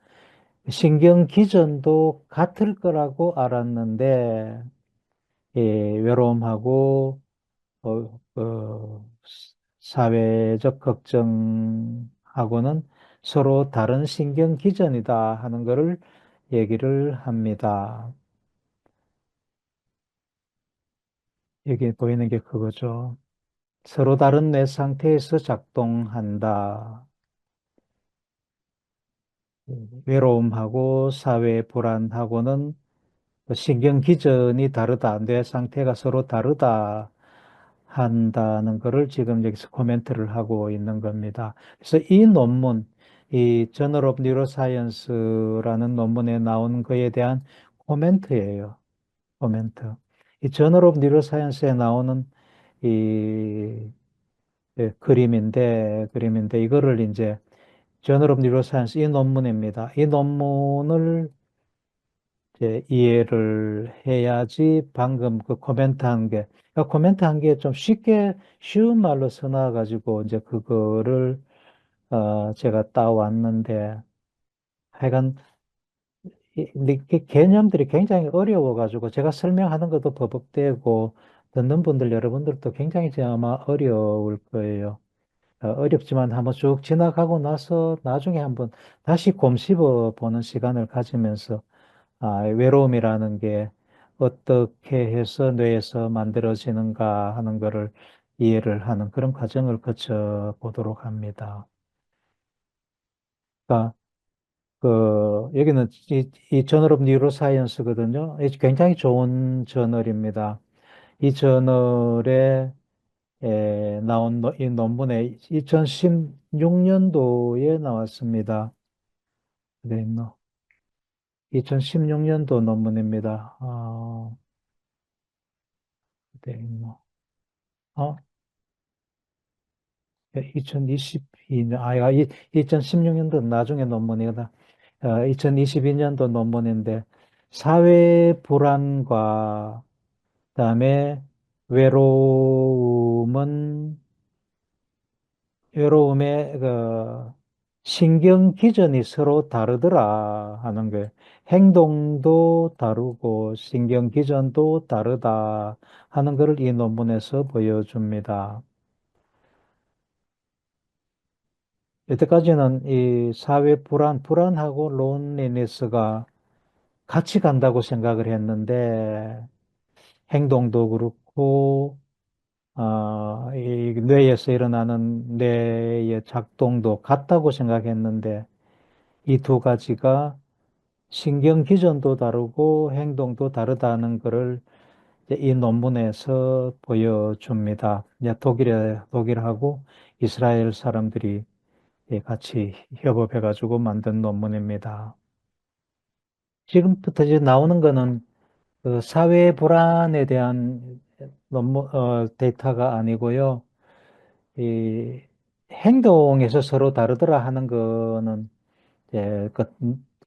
신경 기전도 같을 거라고 알았는데, 외로움하고, 사회적 걱정하고는 서로 다른 신경 기전이다 하는 것을 얘기를 합니다. 여기 보이는 게 그거죠. 서로 다른 뇌 상태에서 작동한다. 외로움하고 사회 불안하고는 신경 기전이 다르다, 뇌 상태가 서로 다르다 한다는 것을 지금 여기서 코멘트를 하고 있는 겁니다. 그래서 이 논문, 이 저널 오브 뉴로사이언스라는 논문에 나온 거에 대한 코멘트예요. 코멘트. 이 저널 오브 뉴로사이언스에 나오는 이 그림인데 이거를 이제 저널 오브 뉴로사이언스 이 논문입니다. 이 논문을 이제 이해를 해야지 방금 그 코멘트 한 게, 그러니까 코멘트 한 게 좀 쉽게 쉬운 말로 써놔가지고 이제 그거를 제가 따왔는데 하여간 이 개념들이 굉장히 어려워가지고 제가 설명하는 것도 버벅대고 듣는 분들 여러분들도 굉장히 아마 어려울 거예요. 어렵지만 한번 쭉 지나가고 나서 나중에 한번 다시 곰씹어 보는 시간을 가지면서 외로움이라는 게 어떻게 해서 뇌에서 만들어지는가 하는 거를 이해를 하는 그런 과정을 거쳐 보도록 합니다. 그러니까 여기는 이 저널 오브 뉴로사이언스거든요. 굉장히 좋은 저널입니다. 이 저널에 나온 이 논문에 2016년도에 나왔습니다. 네, 2016년도 논문입니다. 네, 어, 2022년, 2016년도 나중에 논문이다. 2022년도 논문인데, 사회 불안과 그다음에 외로움은 외로움의 신경 기전이 서로 다르더라 하는 거예요. 행동도 다르고 신경 기전도 다르다 하는 것을 이 논문에서 보여줍니다. 여태까지는 이 사회 불안하고 론리니스가 같이 간다고 생각을 했는데 행동도 그렇고 이 뇌에서 일어나는 뇌의 작동도 같다고 생각했는데 이 두 가지가 신경 기전도 다르고 행동도 다르다는 것을 이제 이 논문에서 보여줍니다. 이제 독일하고 이스라엘 사람들이 같이 협업해가지고 만든 논문입니다. 지금부터 이제 나오는 거는 그 사회 불안에 대한 데이터가 아니고요. 이 행동에서 서로 다르더라 하는 거는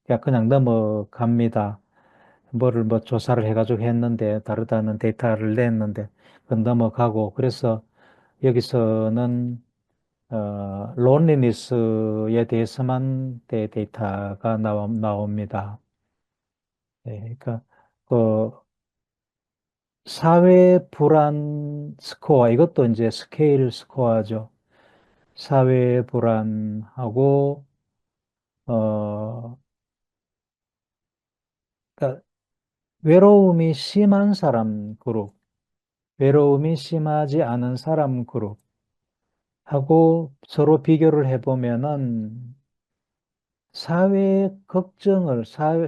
그냥 넘어갑니다. 뭐를 뭐 조사를 해가지고 했는데 다르다는 데이터를 냈는데 그건 넘어가고 그래서 여기서는 론리니스에 대해서만 데이터가 나옵니다. 네, 그러니까 그 사회 불안 스코어 이것도 이제 스케일 스코어죠. 사회 불안하고 어 그러니까 외로움이 심한 사람 그룹, 외로움이 심하지 않은 사람 그룹하고 서로 비교를 해보면은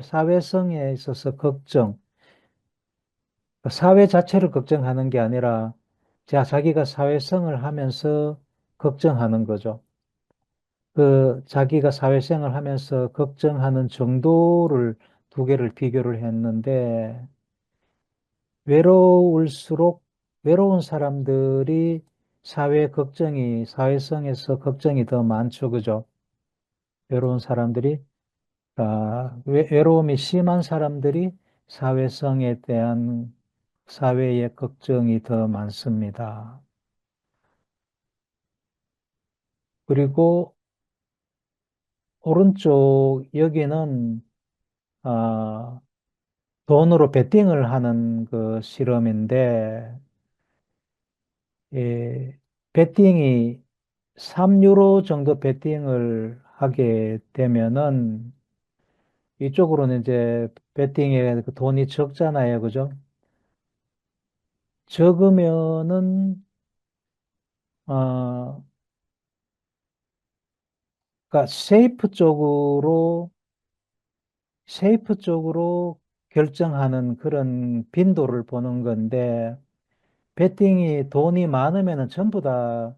사회성에 있어서 사회 자체를 걱정하는 게 아니라 자기가 사회성을 하면서 걱정하는 거죠. 그 자기가 사회생활 하면서 걱정하는 정도를 두 개를 비교를 했는데 외로울수록 외로운 사람들이 사회성에서 걱정이 더 많죠. 그죠? 외로운 사람들이, 외로움이 심한 사람들이 사회성에 대한 사회의 걱정이 더 많습니다. 그리고 오른쪽 여기는, 아, 돈으로 베팅을 하는 그 실험인데, 예, 베팅이 3유로 정도 베팅을 하게 되면은 이쪽으로는 이제 베팅에 그 돈이 적잖아요. 그죠? 적으면은, 어, 그러니까 세이프 쪽으로 결정하는 그런 빈도를 보는 건데, 베팅이 돈이 많으면은 전부 다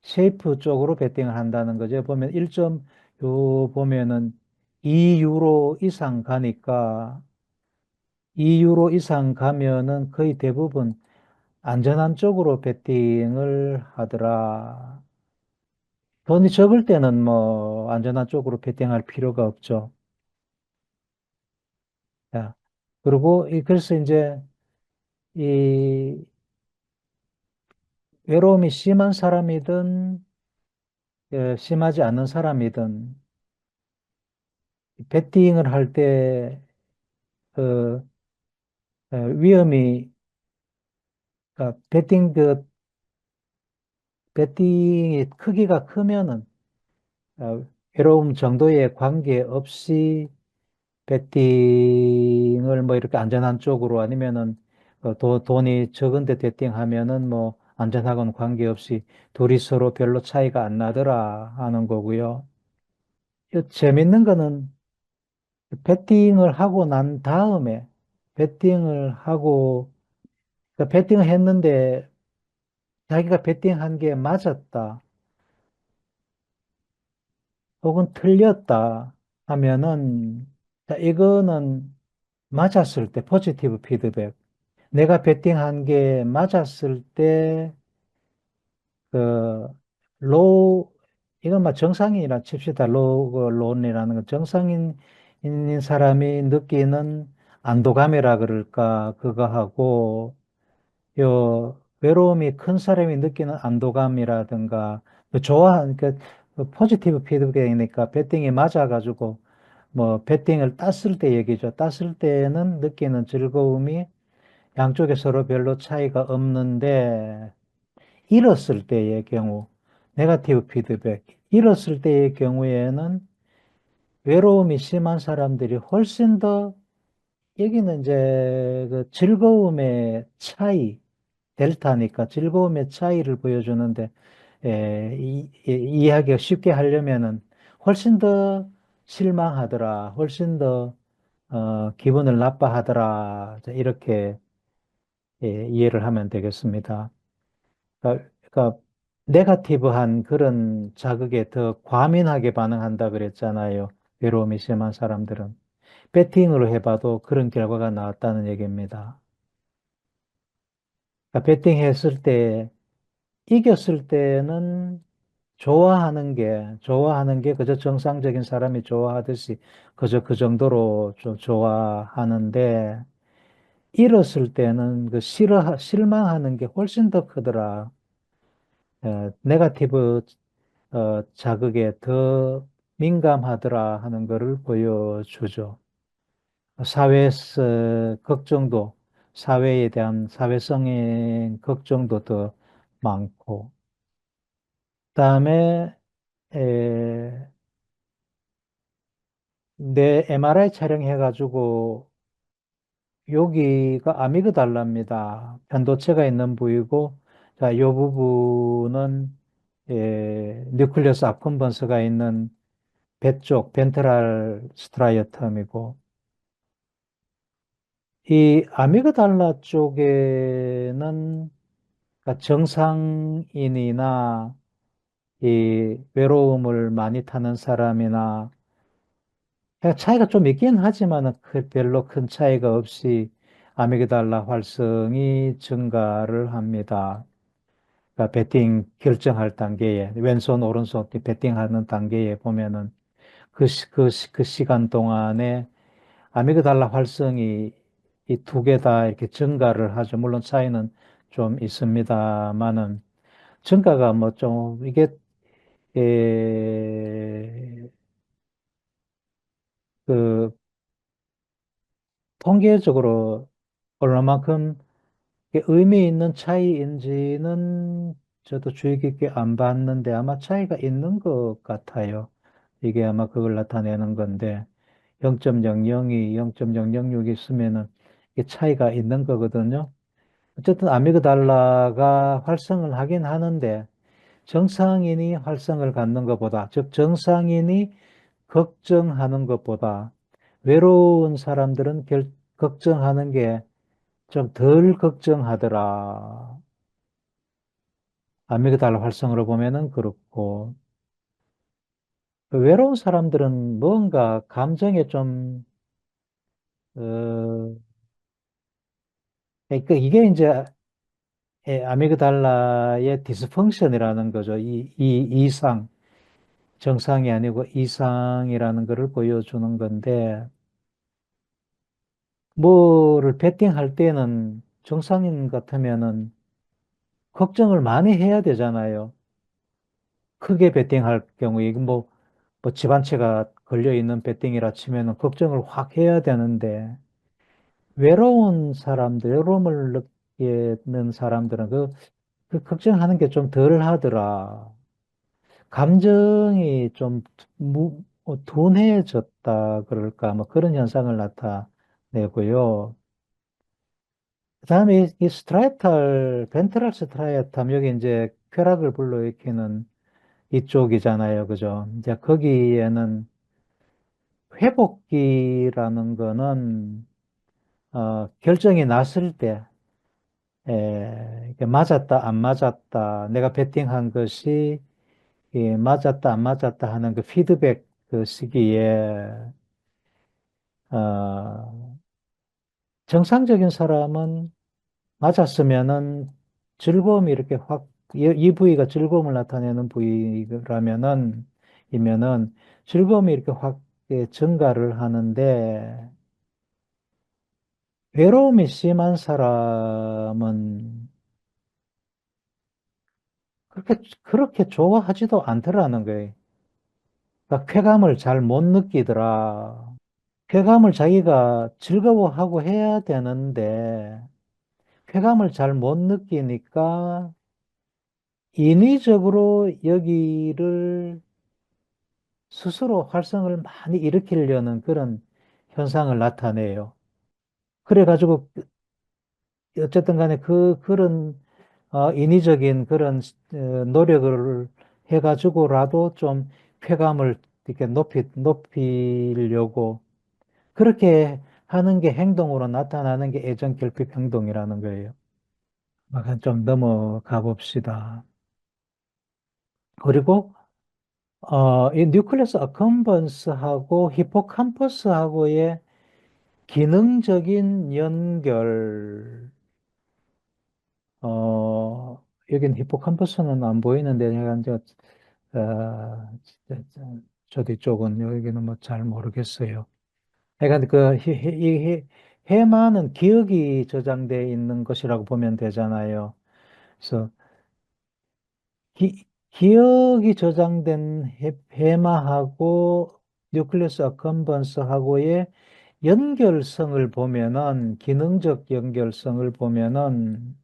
쉐이프 쪽으로 베팅을 한다는 거죠. 보면 1점, 요 보면은 2유로 이상 가니까 2유로 이상 가면은 거의 대부분 안전한 쪽으로 베팅을 하더라. 돈이 적을 때는 뭐 안전한 쪽으로 베팅할 필요가 없죠. 야, 그리고 그래서 이제 이 외로움이 심한 사람이든 심하지 않은 사람이든 베팅을 할때 그 위험이 그러니까 배팅이 크기가 크면은 외로움 정도에 관계없이 배팅을 뭐 이렇게 안전한 쪽으로 아니면은 돈이 적은데 배팅하면은 뭐 안전하고는 관계없이 둘이 서로 별로 차이가 안 나더라 하는 거고요. 재밌는 거는 배팅을 하고 난 다음에 배팅을 하고 그러니까 배팅을 했는데 자기가 배팅한 게 맞았다 혹은 틀렸다 하면은 자, 이거는 맞았을 때 포지티브 피드백. 내가 베팅한 게 맞았을 때, 그, 로우, 이건 막 정상인이라 칩시다. 론이라는 건 정상인인 사람이 느끼는 안도감이라 그럴까, 그거 하고, 요, 외로움이 큰 사람이 느끼는 안도감이라든가, 그 포지티브 피드백이니까 배팅이 맞아가지고, 뭐, 배팅을 땄을 때 얘기죠. 땄을 때는 느끼는 즐거움이 양쪽에 서로 별로 차이가 없는데, 잃었을 때의 경우, 네거티브 피드백, 잃었을 때의 경우에는 외로움이 심한 사람들이 훨씬 더, 여기는 이제 그 즐거움의 차이, 델타니까 즐거움의 차이를 보여주는데, 이해하기가 쉽게 하려면은 훨씬 더 실망하더라, 훨씬 더, 기분을 나빠하더라, 이렇게 이해를 하면 되겠습니다. 그러니까 네거티브한 그런 자극에 더 과민하게 반응한다 그랬잖아요. 외로움이 심한 사람들은. 배팅으로 해봐도 그런 결과가 나왔다는 얘기입니다. 그러니까 배팅했을 때, 이겼을 때는 좋아하는 게 그저 정상적인 사람이 좋아하듯이 그저 그 정도로 좀 좋아하는데, 잃었을 때는 그 실망하는 게 훨씬 더 크더라. 네거티브 자극에 더 민감하더라 하는 것을 보여주죠. 사회에서 걱정도, 사회에 대한 사회성의 걱정도 더 많고, 그다음에 내 MRI 촬영해가지고 여기가 아미그달라입니다. 편도체가 있는 부위고, 자, 이 부분은 뉴클리어스 악금번스가 있는 배 쪽, 벤트랄 스트라이어텀이고, 이 아미그달라 쪽에는 그러니까 정상인이나 이 외로움을 많이 타는 사람이나 그냥 차이가 좀 있긴 하지만 별로 큰 차이가 없이 아미그달라 활성이 증가를 합니다. 그러니까 배팅 결정할 단계에 왼손 오른손 배팅하는 단계에 보면은 그 시간 동안에 아미그달라 활성이 이 두 개 다 이렇게 증가를 하죠. 물론 차이는 좀 있습니다만은 증가가 뭐 좀 이게 에, 그 통계적으로 얼마만큼 이게 의미 있는 차이인지는 저도 주의 깊게 안 봤는데 아마 차이가 있는 것 같아요. 이게 아마 그걸 나타내는 건데 0.002, 0.006 있으면은 이게 차이가 있는 거거든요. 어쨌든 아미그달라가 활성을 하긴 하는데 정상인이 활성을 갖는 것보다, 즉 정상인이 걱정하는 것보다 외로운 사람들은 걱정하는 게 좀 덜 걱정하더라. 아미그달라 활성으로 보면은 그렇고 그 외로운 사람들은 뭔가 감정에 좀 어, 그러니까 이게 이제 아미그달라의 디스펑션이라는 거죠. 이 이상 정상이 아니고 이상이라는 것을 보여주는 건데 뭐를 베팅할 때는 정상인 같으면은 걱정을 많이 해야 되잖아요. 크게 베팅할 경우에 이거 뭐 집 한 채가 걸려 있는 베팅이라 치면은 걱정을 확 해야 되는데 외로운 사람들, 외로움을 느끼는 사람들은 그 걱정하는 게 좀 덜 하더라. 감정이 좀 둔해졌다 그럴까 뭐 그런 현상을 나타내고요. 그다음에 이 스트라이탈 벤트럴 스트라이아텀 여기 이제 쾌락을 불러일으키는 이쪽이잖아요, 그죠? 이제 거기에는 회복기라는 거는 결정이 났을 때 이게 맞았다 안 맞았다 내가 베팅한 것이 맞았다 안 맞았다 하는 그 피드백 그 시기에 어, 정상적인 사람은 맞았으면은 즐거움이 이렇게 확, 이 부위가 즐거움을 나타내는 부위라면은, 이면은 즐거움이 이렇게 확 증가를 하는데, 외로움이 심한 사람은 그렇게 좋아하지도 않더라는 거예요. 그러니까 쾌감을 잘 못 느끼더라. 쾌감을 자기가 즐거워하고 해야 되는데, 쾌감을 잘 못 느끼니까 인위적으로 여기를 스스로 활성을 많이 일으키려는 그런 현상을 나타내요. 그래가지고 어쨌든 간에 그런 인위적인 그런 노력을 해가지고라도 좀 쾌감을 이렇게 높이려고 그렇게 하는 게 행동으로 나타나는 게 애정 결핍 행동이라는 거예요. 좀 넘어가 봅시다. 그리고 이 뉴클레스 어컴번스하고 히포캄퍼스하고의 기능적인 연결, 여긴 히포캄퍼스는 안 보이는데, 제가 이제, 저 뒤쪽은 여기는 뭐 잘 모르겠어요. 그러니까 이 해마는 기억이 저장되어 있는 것이라고 보면 되잖아요. 그래서 기억이 저장된 해마하고 뉴클레스 어컴번스하고의 연결성을 보면은, 기능적 연결성을 보면은,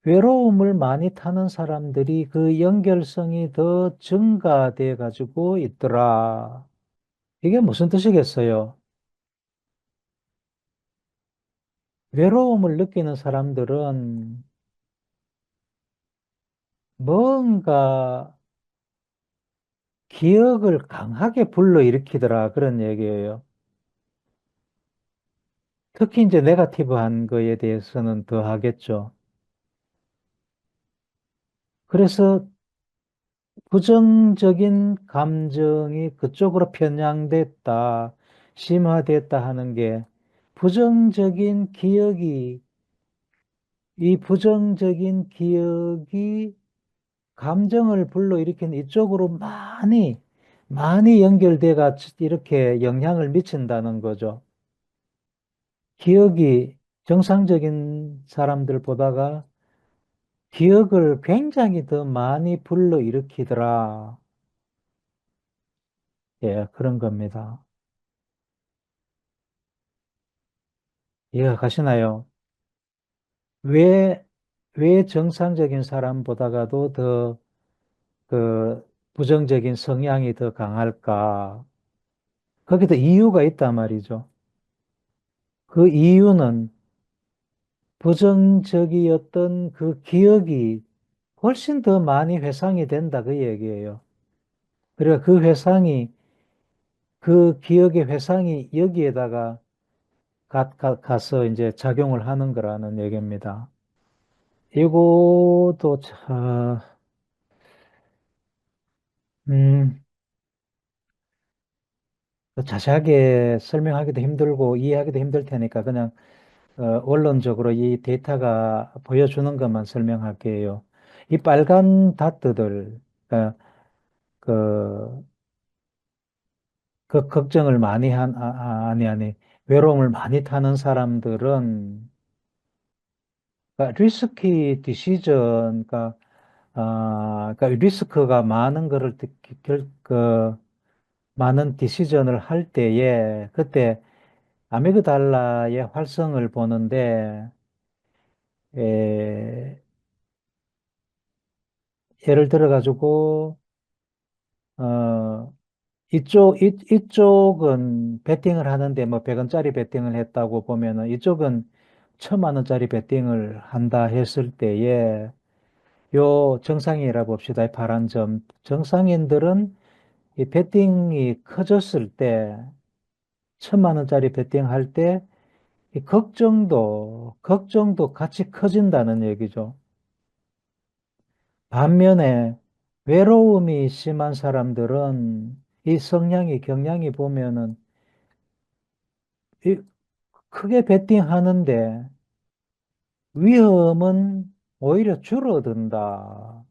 외로움을 많이 타는 사람들이 그 연결성이 더 증가돼 가지고 있더라. 이게 무슨 뜻이겠어요? 외로움을 느끼는 사람들은 뭔가 기억을 강하게 불러일으키더라. 그런 얘기예요. 특히 이제 네가티브한 거에 대해서는 더 하겠죠. 그래서 부정적인 감정이 그쪽으로 편향됐다, 심화됐다 하는 게 부정적인 기억이, 이 부정적인 기억이 감정을 불러일으키는 이쪽으로 많이 연결돼가 이렇게 영향을 미친다는 거죠. 기억이 정상적인 사람들보다가 기억을 굉장히 더 많이 불러일으키더라. 예, 그런 겁니다. 이해가 가시나요? 왜, 왜 정상적인 사람보다가도 더 그 부정적인 성향이 더 강할까? 거기도 이유가 있단 말이죠. 그 이유는 부정적이었던 그 기억이 훨씬 더 많이 회상이 된다 그 얘기예요. 그리고 그 기억의 회상이 여기에다가 가서 이제 작용을 하는 거라는 얘기입니다. 이것도 음, 자세하게 설명하기도 힘들고 이해하기도 힘들 테니까 그냥 원론적으로 이 데이터가 보여주는 것만 설명할게요. 이 빨간 다트들, 어, 그, 그 걱정을 많이 아니, 외로움을 많이 타는 사람들은, 리스키 디시전, 리스크가 많은 거를, 많은 디시전을 할 때에, 그때 아미그달라의 활성을 보는데, 에, 예를 들어가지고, 어, 이쪽은 베팅을 하는데 뭐 100원짜리 베팅을 했다고 보면은 이쪽은 1000만 원짜리 베팅을 한다 했을 때에 요 정상인이라 봅시다. 이 파란 점. 정상인들은 이 베팅이 커졌을 때 1000만 원짜리 베팅할 때 이 걱정도 같이 커진다는 얘기죠. 반면에 외로움이 심한 사람들은 이 성향이 경향이 보면은 이 크게 베팅하는데 위험은 오히려 줄어든다.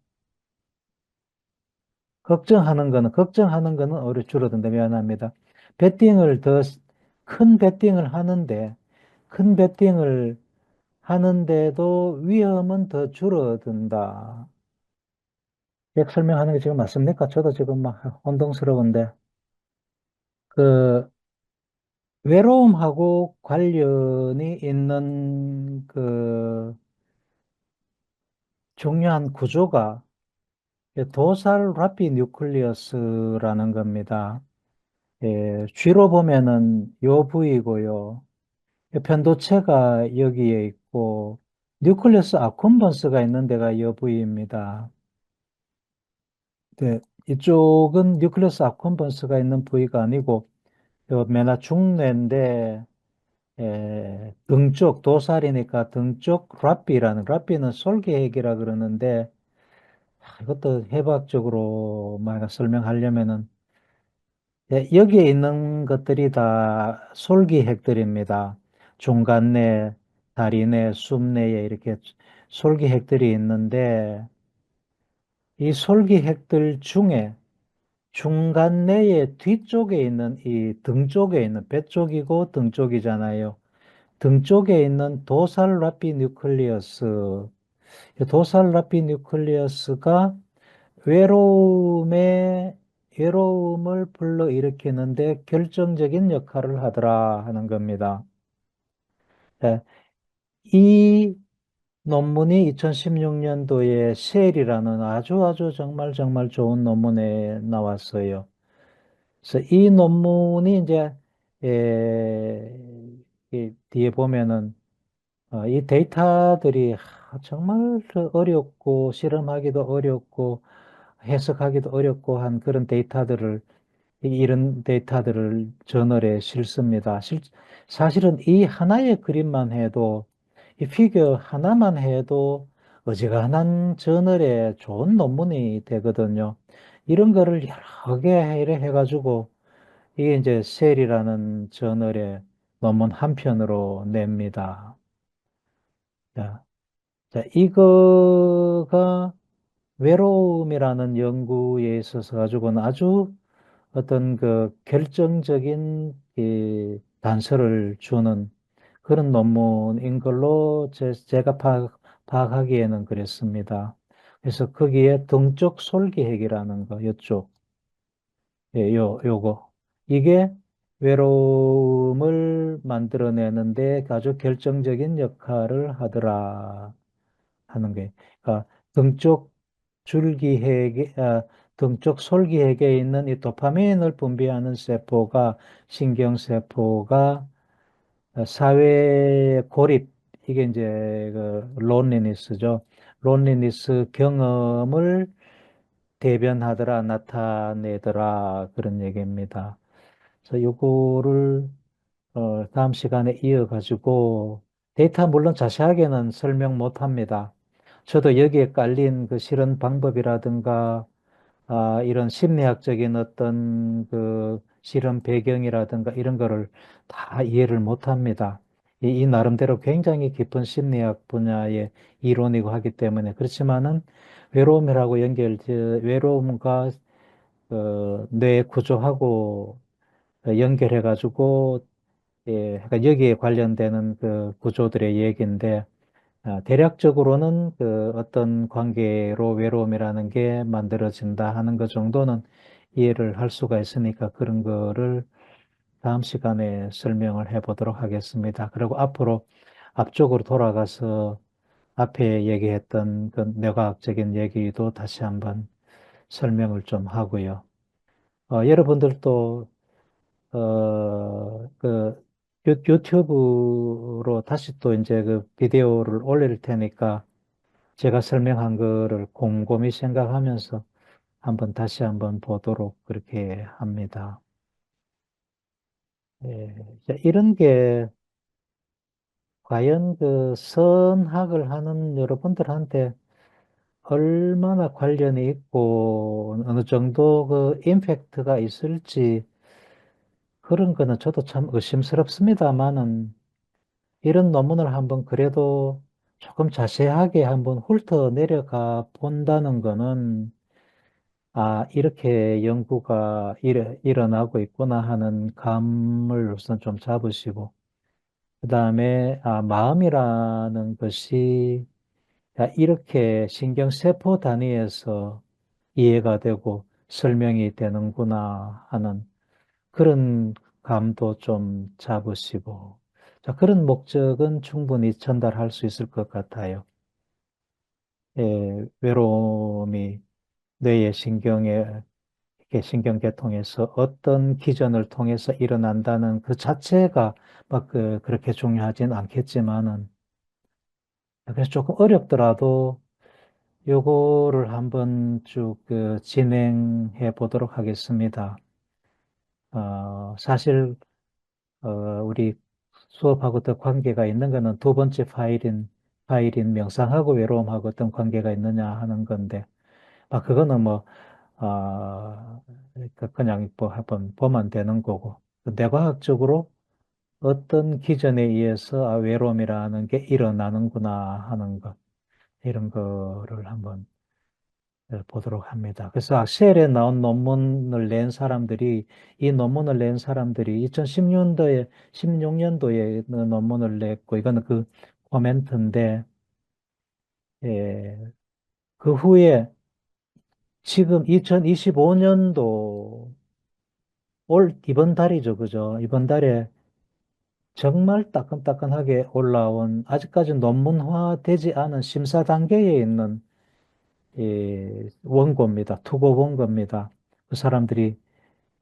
걱정하는 거는 오히려 줄어든다. 미안합니다. 베팅을 더 큰 베팅을 하는데 큰 베팅을 하는데도 위험은 더 줄어든다. 약 설명하는 게 지금 맞습니까? 저도 지금 막 혼동스러운데 그 외로움하고 관련이 있는 그 중요한 구조가 도살 라피 뉴클리어스라는 겁니다. 예, 쥐로 보면은 요 부위고요. 편도체가 여기에 있고 뉴클리어스 아쿤번스가 있는 데가 요 부위입니다. 네, 이쪽은 뉴클리어스 아쿤번스가 있는 부위가 아니고 요 메나 중뇌인데 등쪽 도살이니까 등쪽 라피는 솔개핵이라 그러는데 이것도 해부학적으로 막 설명하려면은 여기에 있는 것들이 다 솔기핵들입니다. 중간내, 다리내, 숨내에 이렇게 솔기핵들이 있는데 이 솔기핵들 중에 중간내의 뒤쪽에 있는 이 등 쪽에 있는 배 쪽이고 등 쪽이잖아요. 등 쪽에 있는 도살 라피 뉴클리어스, 이 도살 라피 뉴클리어스가 외로움에, 외로움을 불러일으키는데 결정적인 역할을 하더라 하는 겁니다. 네, 이 논문이 2016년도에 셀이라는 아주 정말 좋은 논문에 나왔어요. 그래서 이 논문이 이제, 이 뒤에 보면은, 이 데이터들이 정말 어렵고, 실험하기도 어렵고, 해석하기도 어렵고 한 그런 데이터들을 이런 데이터들을 저널에 실습니다. 사실은 이 하나의 그림만 해도 이 피규어 하나만 해도 어지간한 저널에 좋은 논문이 되거든요. 이런 거를 여러 개 이래 해가지고 이게 이제 셀이라는 저널에 논문 한 편으로 냅니다. 자, 이거가 외로움이라는 연구에 있어서 가지고는 아주 어떤 그 결정적인 이 단서를 주는 그런 논문인 걸로 제가 파악하기에는 그랬습니다. 그래서 거기에 등쪽 솔기핵이라는 거, 요쪽, 예, 요거. 이게 외로움을 만들어내는데 아주 결정적인 역할을 하더라 하는 게. 그러니까 등쪽 줄기핵에, 등쪽 솔기핵에 있는 이 도파민을 분비하는 세포가, 신경세포가 사회에 고립, 이게 이제 그 론리니스죠. 론리니스 경험을 대변하더라, 나타내더라, 그런 얘기입니다. 그래서 요거를 다음 시간에 이어가지고 데이터 물론 자세하게는 설명 못 합니다. 저도 여기에 깔린 그 실현 방법이라든가 이런 심리학적인 어떤 그 실험 배경이라든가 이런 거를 다 이해를 못 합니다. 이 나름대로 굉장히 깊은 심리학 분야의 이론이고 하기 때문에 그렇지만은 외로움이라고 외로움과 뇌 구조하고 연결해가지고 그러니까 여기에 관련되는 그 구조들의 얘기인데 대략적으로는 그 어떤 관계로 외로움이라는 게 만들어진다 하는 것 정도는 이해를 할 수가 있으니까 그런 거를 다음 시간에 설명을 해 보도록 하겠습니다. 그리고 앞으로 앞쪽으로 돌아가서 앞에 얘기했던 그 뇌과학적인 얘기도 다시 한번 설명을 좀 하고요. 여러분들도 유튜브로 다시 또 이제 그 비디오를 올릴 테니까 제가 설명한 거를 곰곰이 생각하면서 다시 한번 보도록 그렇게 합니다. 예, 이제 이런 게 과연 그 선학을 하는 여러분들한테 얼마나 관련이 있고 어느 정도 그 임팩트가 있을지 그런 거는 저도 참 의심스럽습니다만은 이런 논문을 한번 그래도 조금 자세하게 한번 훑어 내려가 본다는 거는 이렇게 연구가 일어나고 있구나 하는 감을 우선 좀 잡으시고 그 다음에 마음이라는 것이 이렇게 신경세포 단위에서 이해가 되고 설명이 되는구나 하는 그런 감도 좀 잡으시고, 자, 그런 목적은 충분히 전달할 수 있을 것 같아요. 외로움이 뇌의 이렇게 신경계통에서 어떤 기전을 통해서 일어난다는 그 자체가 막 그렇게 중요하진 않겠지만은, 그래서 조금 어렵더라도 요거를 한번 쭉 진행해 보도록 하겠습니다. 사실 어, 우리 수업하고 더 관계가 있는 거는 두 번째 파일인 명상하고 외로움하고 어떤 관계가 있느냐 하는 건데, 그거는 뭐, 그냥 뭐 한번 보면 되는 거고, 뇌과학적으로 어떤 기전에 의해서 외로움이라는 게 일어나는구나 하는 것, 이런 거를 한번 보도록 합니다. 그래서 셀에 나온 논문을 낸 사람들이, 이 논문을 낸 사람들이 2010년도에, 16년도에 논문을 냈고, 이거는 그 코멘트인데, 예, 그 후에 지금 2025년도 이번 달이죠. 그죠? 이번 달에 정말 따끈따끈하게 올라온, 아직까지 논문화되지 않은 심사 단계에 있는 원고입니다. 투고 원고입니다. 그 사람들이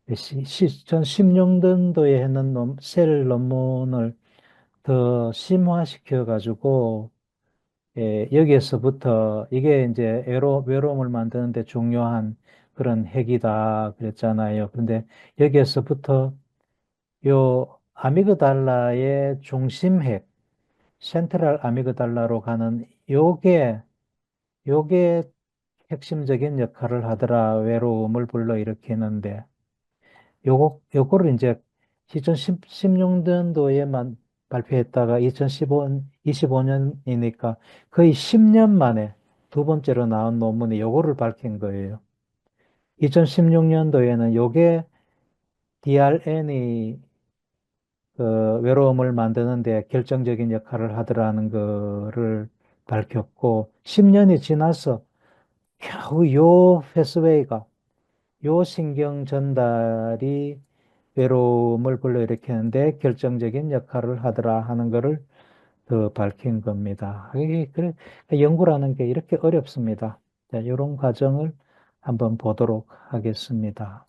2016년도에 했는 셀 논문을 더 심화시켜 가지고 여기에서부터 이게 이제 외로움을 만드는데 중요한 그런 핵이다 그랬잖아요. 그런데 여기에서부터 요 아미그달라의 중심핵, 센트럴 아미그달라로 가는 요게 핵심적인 역할을 하더라. 외로움을 불러일으키는데 요거를 이제 2016년도에만 발표했다가 25년이니까 거의 10년 만에 두 번째로 나온 논문이 요거를 밝힌 거예요. 2016년도에는 요게 DRN이 외로움을 만드는 데 결정적인 역할을 하더라는 거를 밝혔고 10년이 지나서 겨우 요 패스웨이가 요 신경 전달이 외로움을 불러일으키는데 결정적인 역할을 하더라 하는 것을 더 밝힌 겁니다. 그래, 연구라는 게 이렇게 어렵습니다. 자, 이런 과정을 한번 보도록 하겠습니다.